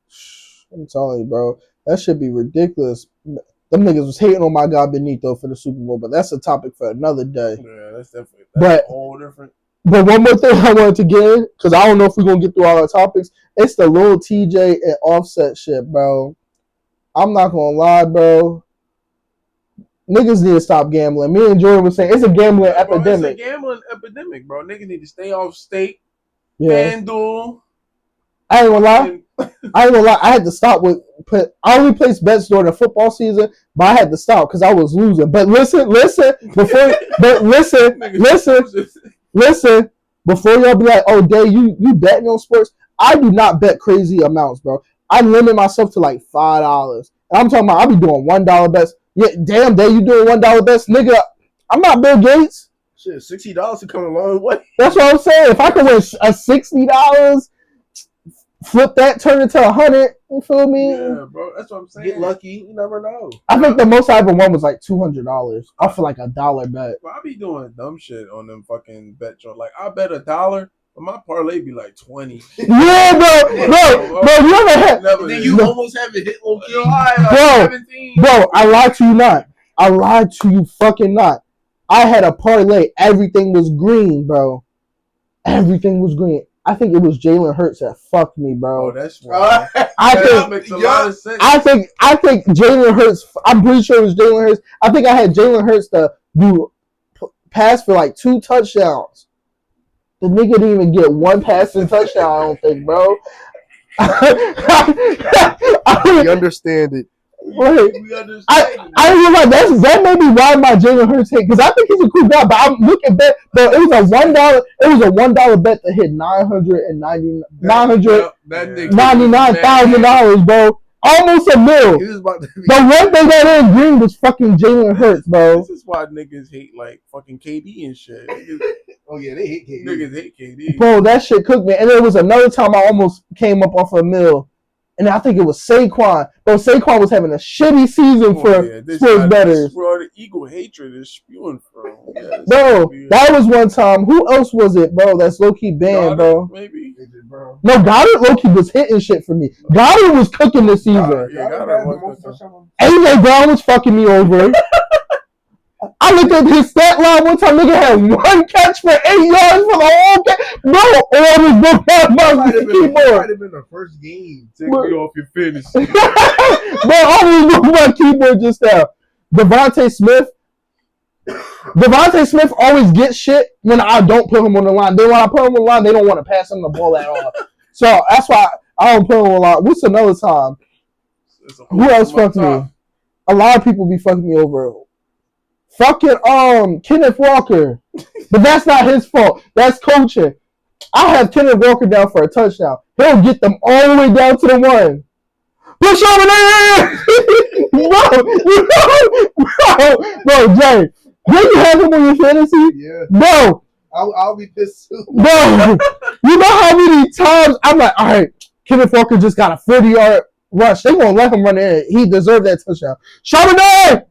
I'm telling you, bro, that should be ridiculous. Them niggas was hating on my guy Benito for the Super Bowl, but that's a topic for another day. Yeah, that's definitely But all different. But one more thing I wanted to get in, because I don't know if we're going to get through all our topics. It's the Lil TJ and Offset shit, bro. I'm not going to lie, bro. Niggas need to stop gambling. Me and Jordan was saying it's a gambling epidemic. It's a gambling epidemic, bro. Niggas need to stay off stake. Yeah. FanDuel. I ain't gonna lie. I had to stop with. I only placed bets during the football season, but I had to stop because I was losing. But listen, listen, before y'all be like, oh, Day, you betting on sports? I do not bet crazy amounts, bro. I limit myself to like $5. And I'm talking about I be doing $1 bets. Yeah, damn, Day, you doing $1 bets, nigga? I'm not Bill Gates. Shit, $60 to come a long way. That's what I'm saying. If I could win a $60. Flip that, turn it to 100. You feel me? Yeah, bro. That's what I'm saying. Get lucky. You never know. I think the most I ever won was like $200 off for like $1 bet. Bro, I be doing dumb shit on them fucking bet joint. Like, I bet $1, but my parlay be like 20. Yeah, bro. You ever had? Then you almost have it hit low key. Bro, I lied to you not. I lied to you fucking not. I had a parlay. Everything was green, bro. Everything was green. I think it was Jalen Hurts that fucked me, bro. Oh, that's right. That makes a lot of sense. I think Jalen Hurts. I'm pretty sure it was Jalen Hurts. I think I had Jalen Hurts to do pass for like 2 touchdowns. The nigga didn't even get 1 passing touchdown. I don't think, bro. You understand it. Wait, I realize that may be why my Jalen Hurts hit, because I think he's a cool guy. But I'm looking back, but it was a $1 bet that hit $999,000, bro. Almost a mil. The one thing that ain't green was fucking Jalen Hurts, bro. This is why niggas hate like fucking KD and shit. Oh yeah, they hate KD. Niggas hate KD. Bro, that shit cooked me. And there was another time I almost came up off a mil. And I think it was Saquon. Bro, Saquon was having a shitty season for sports bettors. Bro, the eagle hatred is spewing from. Yeah, bro, that was one time. Who else was it, bro? That's low-key banned, bro. Maybe. No, Goddard low-key was hitting shit for me. Goddard was cooking this season. AJ Brown was fucking me over. I looked at his stat line one time. Nigga had 1 catch for 8 yards for the whole game. Bro, all this book might have been the first game. Take me off your fantasy. Bro, I was moving my keyboard just now. Devontae Smith always gets shit when I don't put him on the line. Then when I put him on the line, they don't want to pass him the ball at all. So that's why I don't put him on the line. What's another time? Who else fucked me? A lot of people be fucking me over. Fucking Kenneth Walker. But that's not his fault. That's coaching. I have Kenneth Walker down for a touchdown. He'll get them all the way down to the 1. Push over there! Bro, Jay. Did you have him on your fantasy? Yeah. Bro. I'll be pissed too. Bro. You know how many times I'm like, all right, Kenneth Walker just got a 40-yard rush. They won't let him run in. He deserved that touchdown. Charbonnet!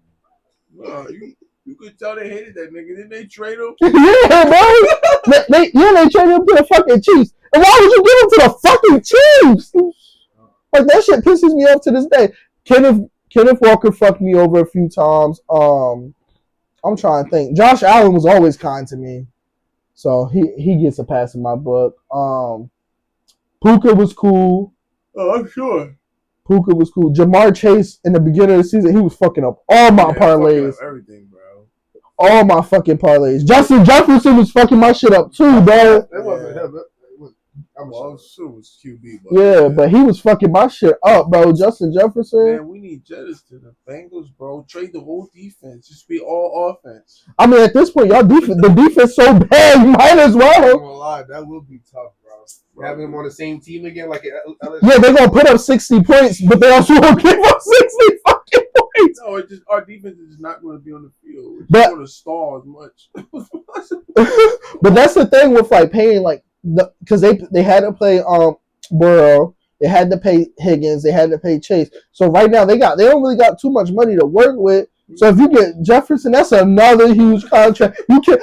You could tell they hated that nigga. Didn't they trade him? Yeah, bro. they traded him to the fucking Chiefs. And why would you give him to the fucking Chiefs? Like, that shit pisses me off to this day. Kenneth Walker fucked me over a few times. I'm trying to think. Josh Allen was always kind to me. So he gets a pass in my book. Puka was cool. Oh, I'm sure. Puka was cool. Jamar Chase in the beginning of the season, he was fucking up all my parlays. Everything, bro. All my fucking parlays. Justin Jefferson was fucking my shit up too, bro. That wasn't him. Well, it was QB, but Yeah, but he was fucking my shit up, bro. Justin Jefferson. man, we need Jettis to the Bengals, bro. Trade the whole defense. Just be all offense. I mean, at this point, y'all the defense so bad, you might as I'm well. gonna lie, that will be tough, bro. Having him on the same team again, like LSU. Yeah, they're gonna put up 60 points, but they also won't give up 60 fucking points. No, it just our defense is just not going to be on the field. It's But- not going to stall as much. But that's the thing with like paying like because they had to play Burrow, they had to pay Higgins, they had to pay Chase. So right now they don't really got too much money to work with. So if you get Jefferson, that's another huge contract. You can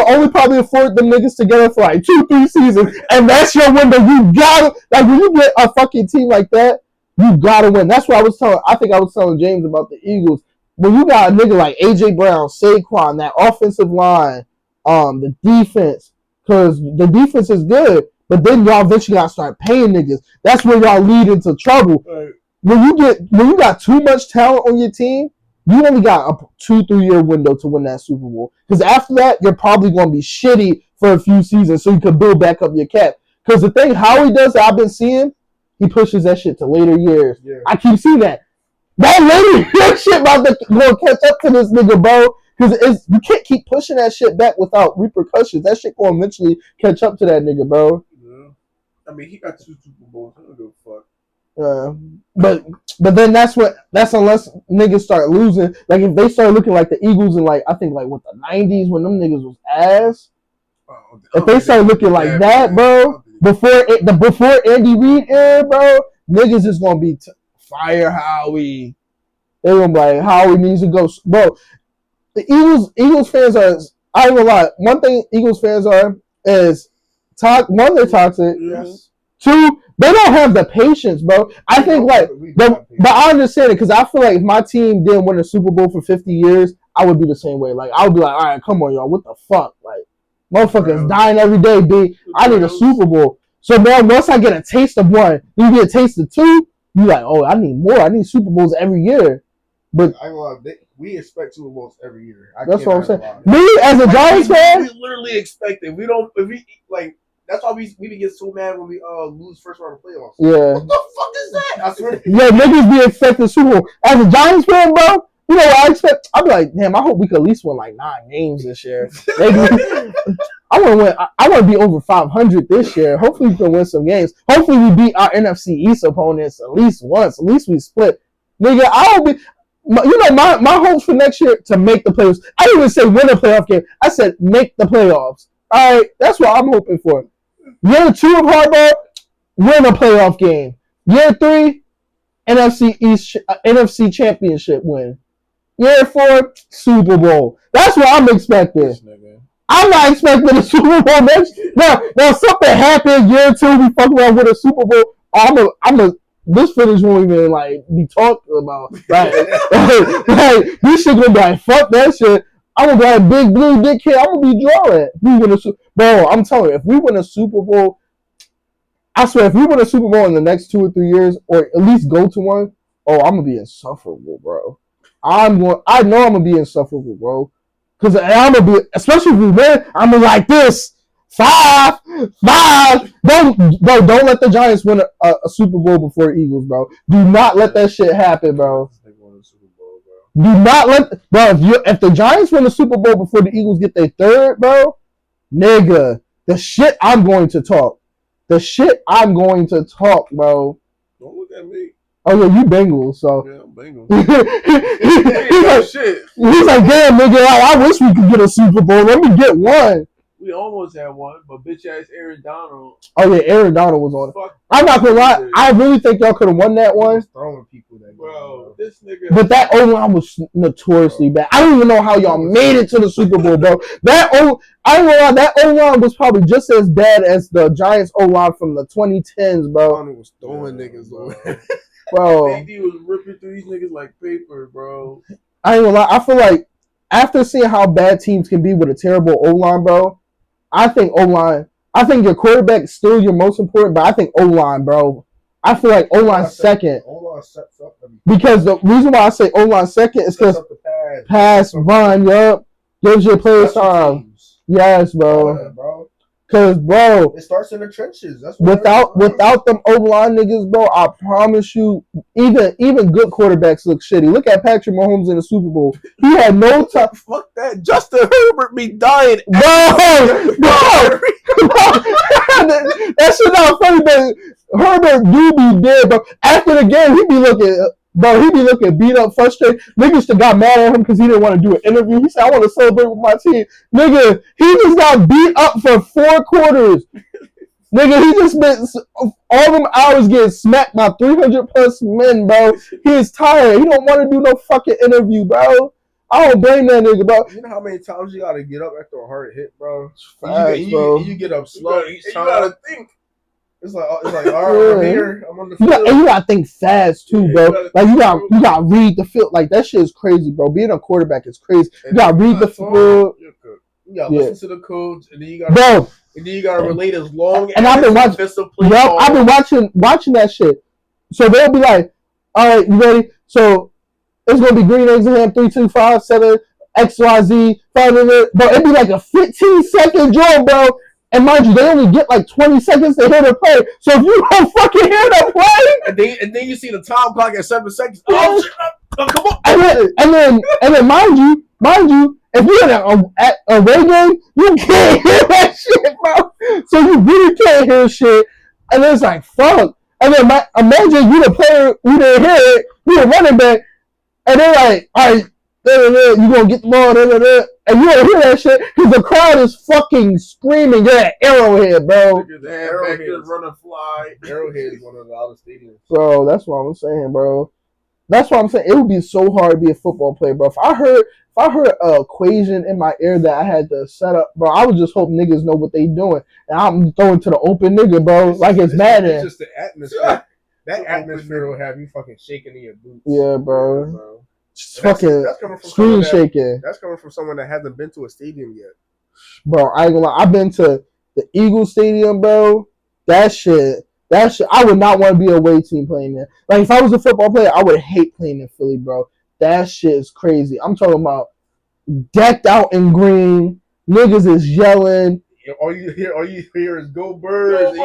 only probably afford them niggas together for like 2-3 seasons, and that's your window. You gotta like when you get a fucking team like that, you gotta win. That's what I was telling James about the Eagles. When you got a nigga like AJ Brown, Saquon, that offensive line, the defense, because the defense is good, but then y'all eventually gotta start paying niggas. That's where y'all lead into trouble. Right. When you got too much talent on your team, you only got a 2-3 year window to win that Super Bowl. Because after that, you're probably gonna be shitty for a few seasons, so you can build back up your cap. Because the thing Howie does that I've been seeing, he pushes that shit to later years. Yeah. I keep seeing that. That later year shit about to go catch up to this nigga, bro. Because you can't keep pushing that shit back without repercussions. That shit gonna eventually catch up to that nigga, bro. Yeah. I mean, he got 2 Super Bowls. I don't give a fuck. But then that's unless niggas start losing. Like if they start looking like the Eagles in like I think like what the 90s when them niggas was ass. If they start looking like that, bro, before Andy Reid era, bro, niggas is gonna be fire Howie. They're gonna be like Howie needs to go, bro. The Eagles fans are. I ain't gonna lie. One thing Eagles fans are is one, they're toxic. Yes. 2, they don't have the patience, bro. I think but I understand it because I feel like if my team didn't win a Super Bowl for 50 years, I would be the same way. Like I would be like, all right, come on, y'all, what the fuck, like motherfuckers dying every day, B. I need a Super Bowl. So man, once I get a taste of one, you get a taste of 2, you like, oh, I need more. I need Super Bowls every year. But I ain't gonna lie, we expect Super Bowls every year. That's what I'm saying. Me as a Giants fan, we literally expect it. We don't. If we like. That's why we get so mad when we lose first round of playoffs. Yeah. What the fuck is that? I swear. Yeah, niggas be expecting Super Bowl. As a Giants fan, bro, you know what I expect? I'll be like, damn, I hope we could at least win like 9 games this year. Maybe I want to win. I want to be over 500 this year. Hopefully we can win some games. Hopefully we beat our NFC East opponents at least once. At least we split. Nigga, I'll be. My hopes for next year to make the playoffs. I didn't even say win a playoff game. I said make the playoffs. All right, that's what I'm hoping for. Year 2 of Harbaugh, win a playoff game. Year 3, NFC East, NFC Championship win. Year 4, Super Bowl. That's what I'm expecting. I'm not expecting a Super Bowl next. Now something happened year 2. We fuck around with a Super Bowl. This footage won't even like be talked about. Like this shit gonna be like fuck that shit. I'm gonna be like big blue dick kid. I'm gonna be drawing. Bro, I'm telling you, if we win a Super Bowl, I swear, if we win a Super Bowl in the next 2 or 3 years, or at least go to one, oh, I'm gonna be insufferable, bro. I know I'm gonna be insufferable, bro. Cause I'm gonna be, especially if we win, I'm gonna like this. 5. Don't let the Giants win a Super Bowl before Eagles, bro. Do not let that shit happen, bro. Do not let, bro. If the Giants win the Super Bowl before the Eagles get their 3rd, bro, nigga, the shit I'm going to talk. The shit I'm going to talk, bro. Don't look at me. Oh yeah, you Bengals, so. Yeah, I'm Bengals. He's like, damn, nigga, I wish we could get a Super Bowl. Let me get one. We almost had one, but bitch ass Aaron Donald. Oh yeah, Aaron Donald was on it. I'm not gonna lie, I really think y'all could have won that one. Throwing people that bro, this nigga. But that O-line was notoriously bad. I don't even know how y'all made it to the Super Bowl, bro. I ain't gonna lie, that O-line was probably just as bad as the Giants O-line from the 2010s, bro. Donald was throwing niggas, bro. AD was ripping through these niggas like paper, bro. I ain't gonna lie, I feel like after seeing how bad teams can be with a terrible O-line, bro, I think your quarterback is still your most important, but I think O-line, bro. I feel like O-line second. O-line sets up because the reason why I say O-line second is because pass, run, yup, gives your players time. Yes, bro. Cause bro, It starts in the trenches. That's what without them O-line niggas, bro, I promise you, even good quarterbacks look shitty. Look at Patrick Mahomes in the Super Bowl. He had no time. Fuck that. Justin Herbert be dying. Bro, that shit not funny, but Herbert do be dead, bro. After the game, he be looking beat up, frustrated. Niggas that got mad at him because he didn't want to do an interview. He said, I want to celebrate with my team. Nigga, he just got beat up for 4 quarters. Nigga, he just spent all them hours getting smacked by 300 plus men, bro. He is tired. He don't want to do no fucking interview, bro. I don't blame that nigga, bro. You know how many times you gotta get up after a hard hit, bro? Facts, bro. You get up slow each time. You gotta think. It's like, all right, I'm here. I'm on the field. You gotta think fast too, bro. You gotta read the field. Like that shit is crazy, bro. Being a quarterback is crazy. You gotta read the field. You gotta listen to the coach, and then you gotta relate as long. And I've been watching. I've been watching that shit. So they'll be like, "All right, you ready?" So it's gonna be green eggs and ham 3, 2, 5, 7 XYZ 5 minutes. But it'd be like a 15-second drill, bro. And mind you, they only get like 20 seconds to hear the play. So if you don't fucking hear the play, and then you see the time clock at 7 seconds. Oh shit! Come on! And then mind you, if you're in a away game, you can't hear that shit, bro. So you really can't hear shit. And then it's like fuck. And then imagine you the player, you didn't hear it, you the running back, and they're like, all right, you gonna get the ball, and you don't hear that shit because the crowd is fucking screaming. You're at Arrowhead, bro. Arrowhead running fly. Arrowhead is one of the loudest stadiums. Bro, that's what I'm saying, bro. That's what I'm saying. It would be so hard to be a football player, bro. If I heard an equation in my ear that I had to set up, bro, I would just hope niggas know what they doing, and I'm throwing to the open nigga, bro, like it's Madden. It's just the atmosphere. That atmosphere will have you fucking shaking in your boots. Yeah, bro. Just fucking screen shaking. That's coming from someone that hasn't been to a stadium yet. Bro, I ain't gonna lie. I've been to the Eagles Stadium, bro. That shit. I would not want to be a away team playing there. Like, if I was a football player, I would hate playing in Philly, bro. That shit is crazy. I'm talking about decked out in green. Niggas is yelling. All you hear is "Go Birds!"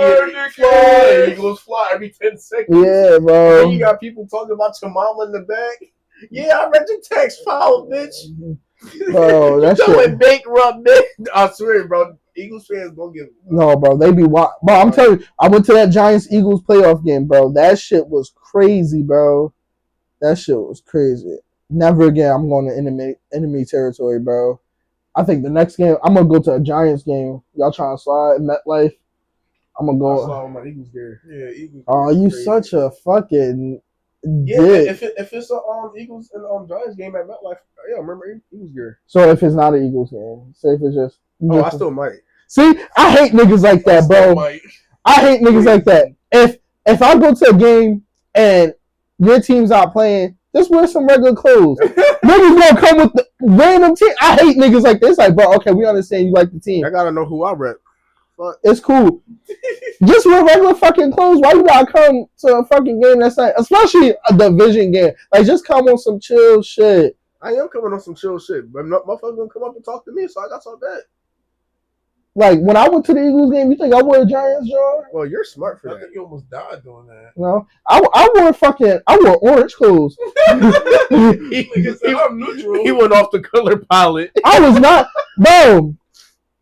And Eagles fly every 10 seconds. Yeah, bro. And then you got people talking about your mama in the back. Yeah, I read your text, foul, bitch. Bro, that shit. Going bankrupt, bitch. I swear, bro. Eagles fans don't give. No, bro, they be bro. I'm telling you, I went to that Giants Eagles playoff game, bro. That shit was crazy, bro. That shit was crazy. Never again. I'm going to enemy territory, bro. I think the next game I'm gonna go to a Giants game. Y'all trying to slide in MetLife? I'm gonna go. I saw my Eagles gear. Yeah, Eagles. Oh, you crazy. Such a fucking. Yeah, if it's a Eagles and Giants game at MetLife, yeah, remember Eagles gear. So if it's not an Eagles game, say if it's just. I still might. See, I hate niggas like that, bro. I hate niggas like that. If I go to a game and your team's out playing, just wear some regular clothes. Niggas gonna come with the random team. I hate niggas like this. Like, bro, okay, we understand you like the team. I gotta know who I rep. It's cool. Just wear regular fucking clothes. Why you gotta come to a fucking game that's like, especially a division game? Like, just come on some chill shit. I am coming on some chill shit, but motherfuckers gonna come up and talk to me, so that's all that. Like, when I went to the Eagles game, you think I wore a Giants jar? Well, you're smart for that. I think you almost died doing that. No, I wore orange clothes. I'm neutral. He went off the color palette. I was not, bro.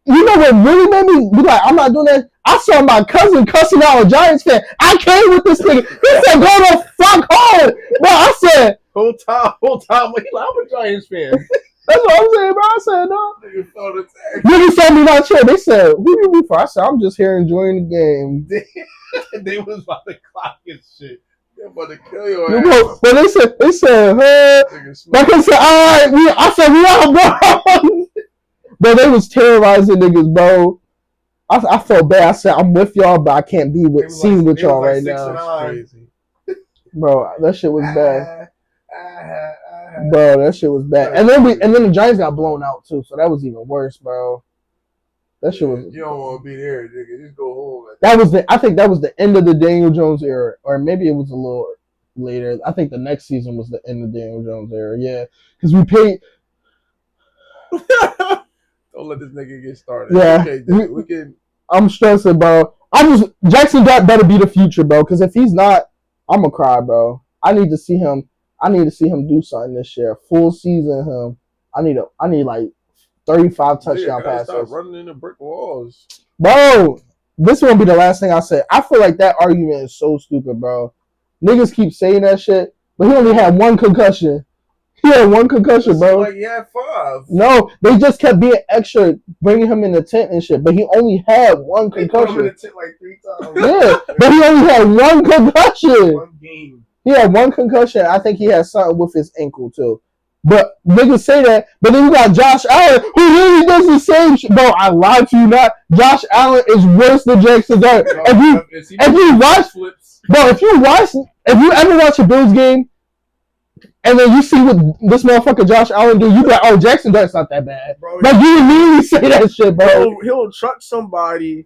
You know what really made me be like, I'm not doing that? I saw my cousin cussing out a Giants fan. I came with this nigga. He said, go the fuck home. Bro, I said. Whole time, I'm a Giants fan. That's what I'm saying, bro. I said, no. Niggas told me not chill. They said, who you be for? I said, I'm just here enjoying the game. They was about to clock and shit. They're about to kill your ass. But they said, like I said, all right, I said, we out, bro. But they was terrorizing niggas, bro. I felt bad. I said, I'm with y'all, but I can't be with y'all right now. Crazy. Bro, that shit was bad. Bro, that shit was bad. And then the Giants got blown out too, so that was even worse, bro. That shit was. You don't want to be there, nigga. Just go home. I think that was the end of the Daniel Jones era, or maybe it was a little later. I think the next season was the end of Daniel Jones era. Yeah, because we paid. Don't let this nigga get started. Yeah, okay, we can. I'm stressing, bro. Jackson Dart better be the future, bro. Because if he's not, I'm gonna cry, bro. I need to see him. I need to see him do something this year. Full season, him. I need like 35 touchdown passes. Stop running into brick walls, bro. This won't be the last thing I say. I feel like that argument is so stupid, bro. Niggas keep saying that shit, but he only had one concussion. He had one concussion, bro. Like, yeah, 5. No, they just kept being extra, bringing him in the tent and shit. But he only had one concussion. Put him in the tent like 3 times. Yeah, but he only had one concussion. One game. He had one concussion. I think he had something with his ankle too. But niggas say that. But then you got Josh Allen, who really does the same shit. Bro, I lied to you not. Josh Allen is worse than Jackson Dart. If you ever watch a Bills game, and then you see what this motherfucker Josh Allen do, you be like, oh, Jackson Dart's not that bad. Bro, like, you immediately say that shit, bro. He'll truck somebody,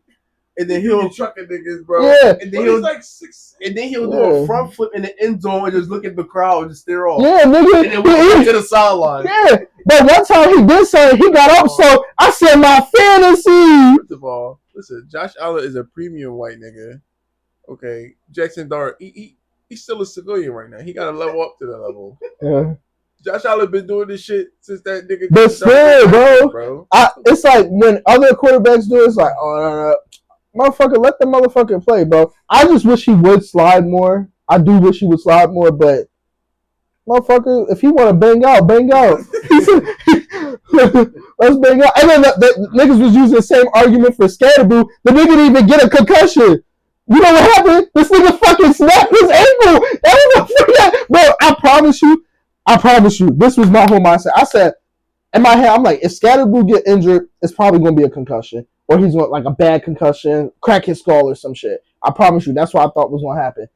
and then he'll trucking niggas, bro. Yeah. And then he'll like 6. And then he'll do a front flip in the end zone and just look at the crowd and stare off. Yeah, nigga. And then walk to the sideline. Yeah. But one time he did something, he got up, so I said my fantasy. First of all, listen, Josh Allen is a premium white nigga. Okay. Jackson Dart, he's still a civilian right now. He got to level up to that level. Yeah. Josh Allen been doing this shit since that nigga. But still, bro. It's like when other quarterbacks do it, it's like, oh, no. Motherfucker, let the motherfucker play, bro. I just wish he would slide more. I do wish he would slide more, but motherfucker, if he want to bang out, bang out. Let's bang out. And then the niggas was using the same argument for Scatterboo. The nigga didn't even get a concussion. You know what happened? This nigga fucking snapped his ankle. Bro, I promise you, this was my whole mindset. I said, in my head, I'm like, if Scatterboo get injured, it's probably going to be a concussion. Or he's going like a bad concussion, crack his skull or some shit. I promise you, that's what I thought was going to happen.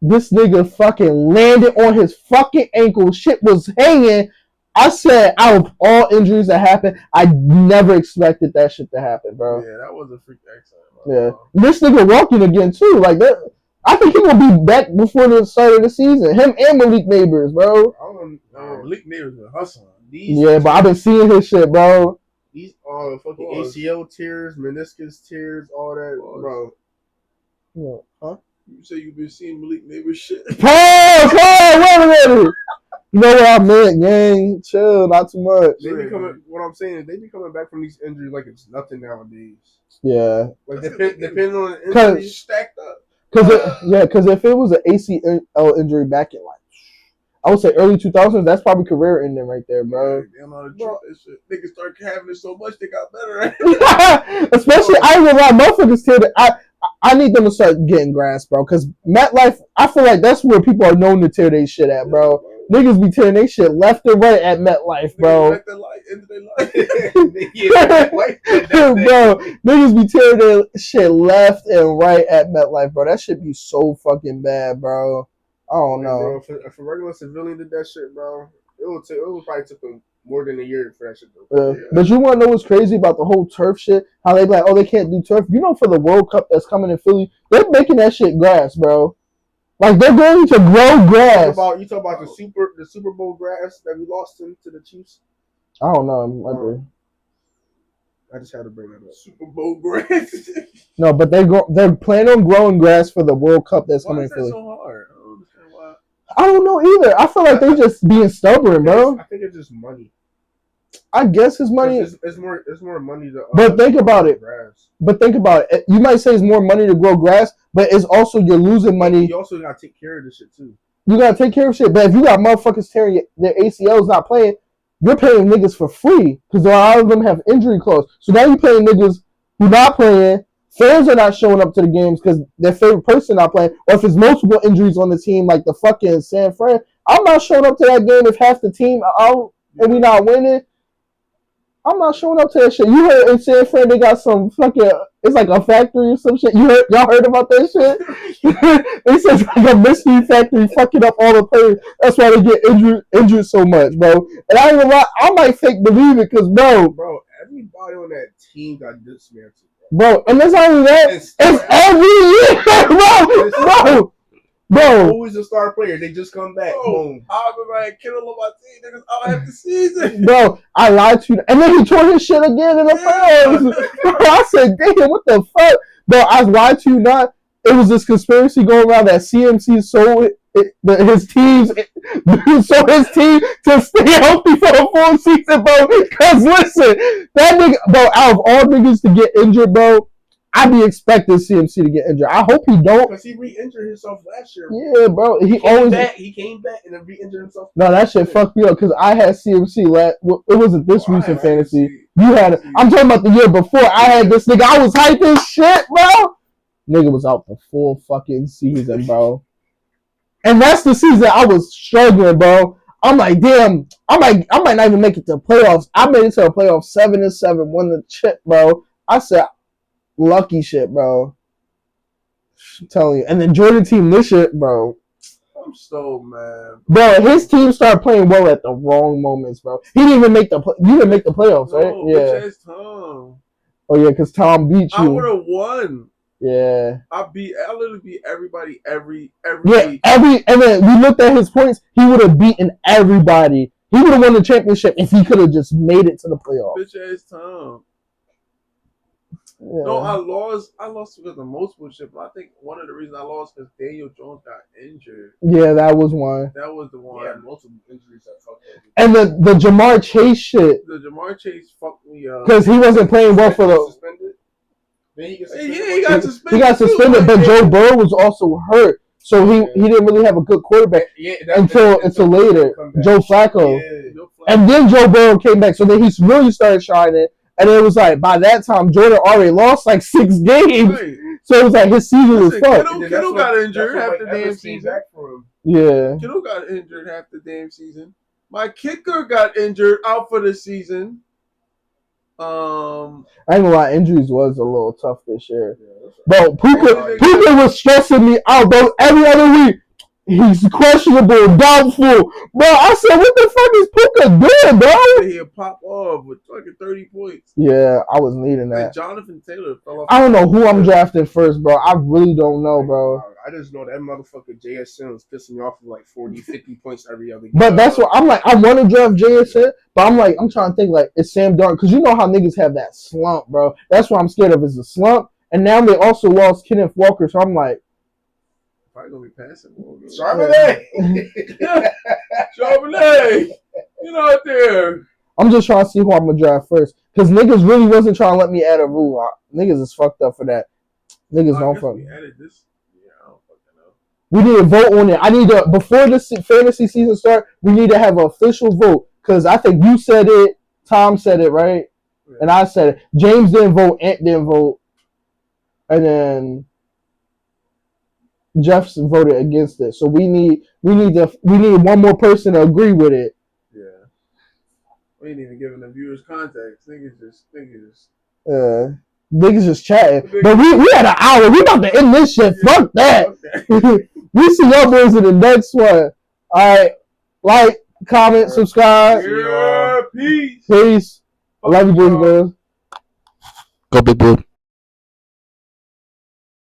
This nigga fucking landed on his fucking ankle. Shit was hanging. I said, out of all injuries that happened, I never expected that shit to happen, bro. Yeah, that was a freak accident. Yeah, this nigga walking again too. Like that, I think he gonna be back before the start of the season. Him and Malik Neighbors, bro. I don't know. Malik Neighbors been hustling. Yeah, but I've been seeing his shit, bro. These are fucking ACL tears, meniscus tears, all that, bro. Yeah. Huh? You say you've been seeing Malik Neighbors shit? Pause, wait a minute. You know what I meant, gang? Chill, not too much. What I'm saying is they be coming back from these injuries like it's nothing nowadays. Yeah. Like depending on the injury, stacked up. Because if it was an ACL injury back in like, I would say early 2000s, that's probably career ending right there, bro. They don't know the truth. Niggas start having it so much they got better. Especially, I ain't gonna lie, motherfuckers tell that I need them to start getting grass, bro. Because MetLife, I feel like that's where people are known to tear their shit at, bro. Niggas be tearing their shit left and right at MetLife, bro. Bro, niggas be tearing their shit left and right at MetLife, bro. That shit be so fucking bad, bro. I don't know. Bro, if a regular civilian did that shit, bro, it would probably took them more than a year for that shit to yeah. But you want to know what's crazy about the whole turf shit? How they be like, oh, they can't do turf. You know, for the World Cup that's coming in Philly, they're making that shit grass, bro. Like, they're going to grow grass. You talk about the Super Bowl grass that we lost to the Chiefs? I don't know. I just had to bring that up. Super Bowl grass. No, but they're planning on growing grass for the World Cup that's coming in Philly. Why is that so hard? I don't understand why. I don't know either. I feel like they just being stubborn, bro. I think it's just money. I guess it's money. It's more money to. But think about it. Grass. But think about it. You might say it's more money to grow grass, but it's also you're losing money. You also gotta take care of this shit too. You gotta take care of shit. But if you got motherfuckers tearing their ACLs not playing, you're paying niggas for free because a lot of them have injury clause. So now you're paying niggas who not playing. Fans are not showing up to the games because their favorite person not playing. Or if it's multiple injuries on the team, like the fucking San Fran, I'm not showing up to that game if half the team out and we not winning. I'm not showing up to that shit. You heard in San Fran they got some fucking, it's like a factory or some shit. Y'all heard about that shit? They said it's like a mystery factory fucking up all the players. That's why they get injured so much, bro. And I ain't gonna lie, I might fake believe it because, bro, everybody on that team got dismantled. Bro, and that's not only that, it's every year, bro. Bro, Always a star player. They just come back. Boom. I remember I had Kittle on my team. Niggas out half the season. bro, I lied to you. And then he tore his shit again in the playoffs. Bro, I said, damn, what the fuck? Bro, I lied to you not. It was this conspiracy going around that CMC sold his teams, sold his team to stay healthy for a full season, bro. Because listen, that nigga, bro, out of all niggas to get injured, bro, I be expecting CMC to get injured. I hope he don't. Because he re-injured himself last year. Yeah, bro. He came back and then re-injured himself. No, that shit fucked me up because I had CMC last. Well, it wasn't this recent fantasy. You had it. I'm talking about the year before. I had this nigga. I was hyping shit, bro. Nigga was out the full fucking season, bro. And that's the season I was struggling, bro. I'm like, damn. I might not even make it to playoffs. I made it to a playoff 7-7, won the chip, bro. I said, lucky shit, bro. I'm telling you. And then Jordan team this shit, bro. I'm so mad. Bro, his team started playing well at the wrong moments, bro. He didn't even make you didn't make the playoffs, right? No, Yeah. Tom. Oh yeah, because Tom beat you. I would have won. Yeah. I literally beat everybody every Yeah, week. and then we looked at his points. He would have beaten everybody. He would have won the championship if he could have just made it to the playoffs. Bitch ass Tom. Yeah. No, I lost because of multiple shit, but I think one of the reasons I lost is Daniel Jones got injured. Yeah, that was one. That was the one. Yeah, multiple injuries that fucked up. And the Jamar Chase shit. The Jamar Chase fucked me up. Because he wasn't playing well for the. Suspended. Then he He got suspended. He got suspended, too. but Joe Burrow was also hurt. So he didn't really have a good quarterback until later. Joe Flacco. Yeah. And then Joe Burrow came back. So then he really started shining. And it was like, by that time, Jordan already lost like 6 games. Right. So it was like his season was fucked. Kittle got injured half the damn season. Yeah. Kittle got injured half the damn season. My kicker got injured out for the season. I ain't gonna lie, injuries was a little tough this year. Bro, Puka was stressing me out, bro. Every other week, he's questionable, doubtful. Bro, I said, what the fuck is Puka doing, bro? He'll pop off with fucking 30 points. Yeah, I was needing that. And Jonathan Taylor fell off. I don't know who I'm drafting first, bro. I really don't know, bro. I just know that motherfucker JSN was pissing me off with like 40, 50 points every other game. But that's what I'm like. I want to draft JSN, but I'm trying to think like, it's Sam Darnold. Because you know how niggas have that slump, bro. That's what I'm scared of is the slump. And now they also lost Kenneth Walker, so I'm like, probably gonna be passing. Charbonnet! Charbonnet! Get out there! I'm just trying to see who I'm gonna draft first. Because niggas really wasn't trying to let me add a rule. Niggas is fucked up for that. Niggas don't fuck. We added this. Yeah, I don't fucking know. We need to vote on it. I need to, before this fantasy season start, we need to have an official vote. Because I think you said it, Tom said it, right? Yeah. And I said it. James didn't vote, Ant didn't vote. And then Jeff voted against it. So we need one more person to agree with it. Yeah. We ain't even giving the viewers context. Niggas just chatting. But we had an hour. We about to end this shit. Yeah. Fuck that. Okay. We see y'all boys in the next one. Alright. Like, comment, subscribe. Yeah, peace. Peace. I love you, boys. Go Big Blue.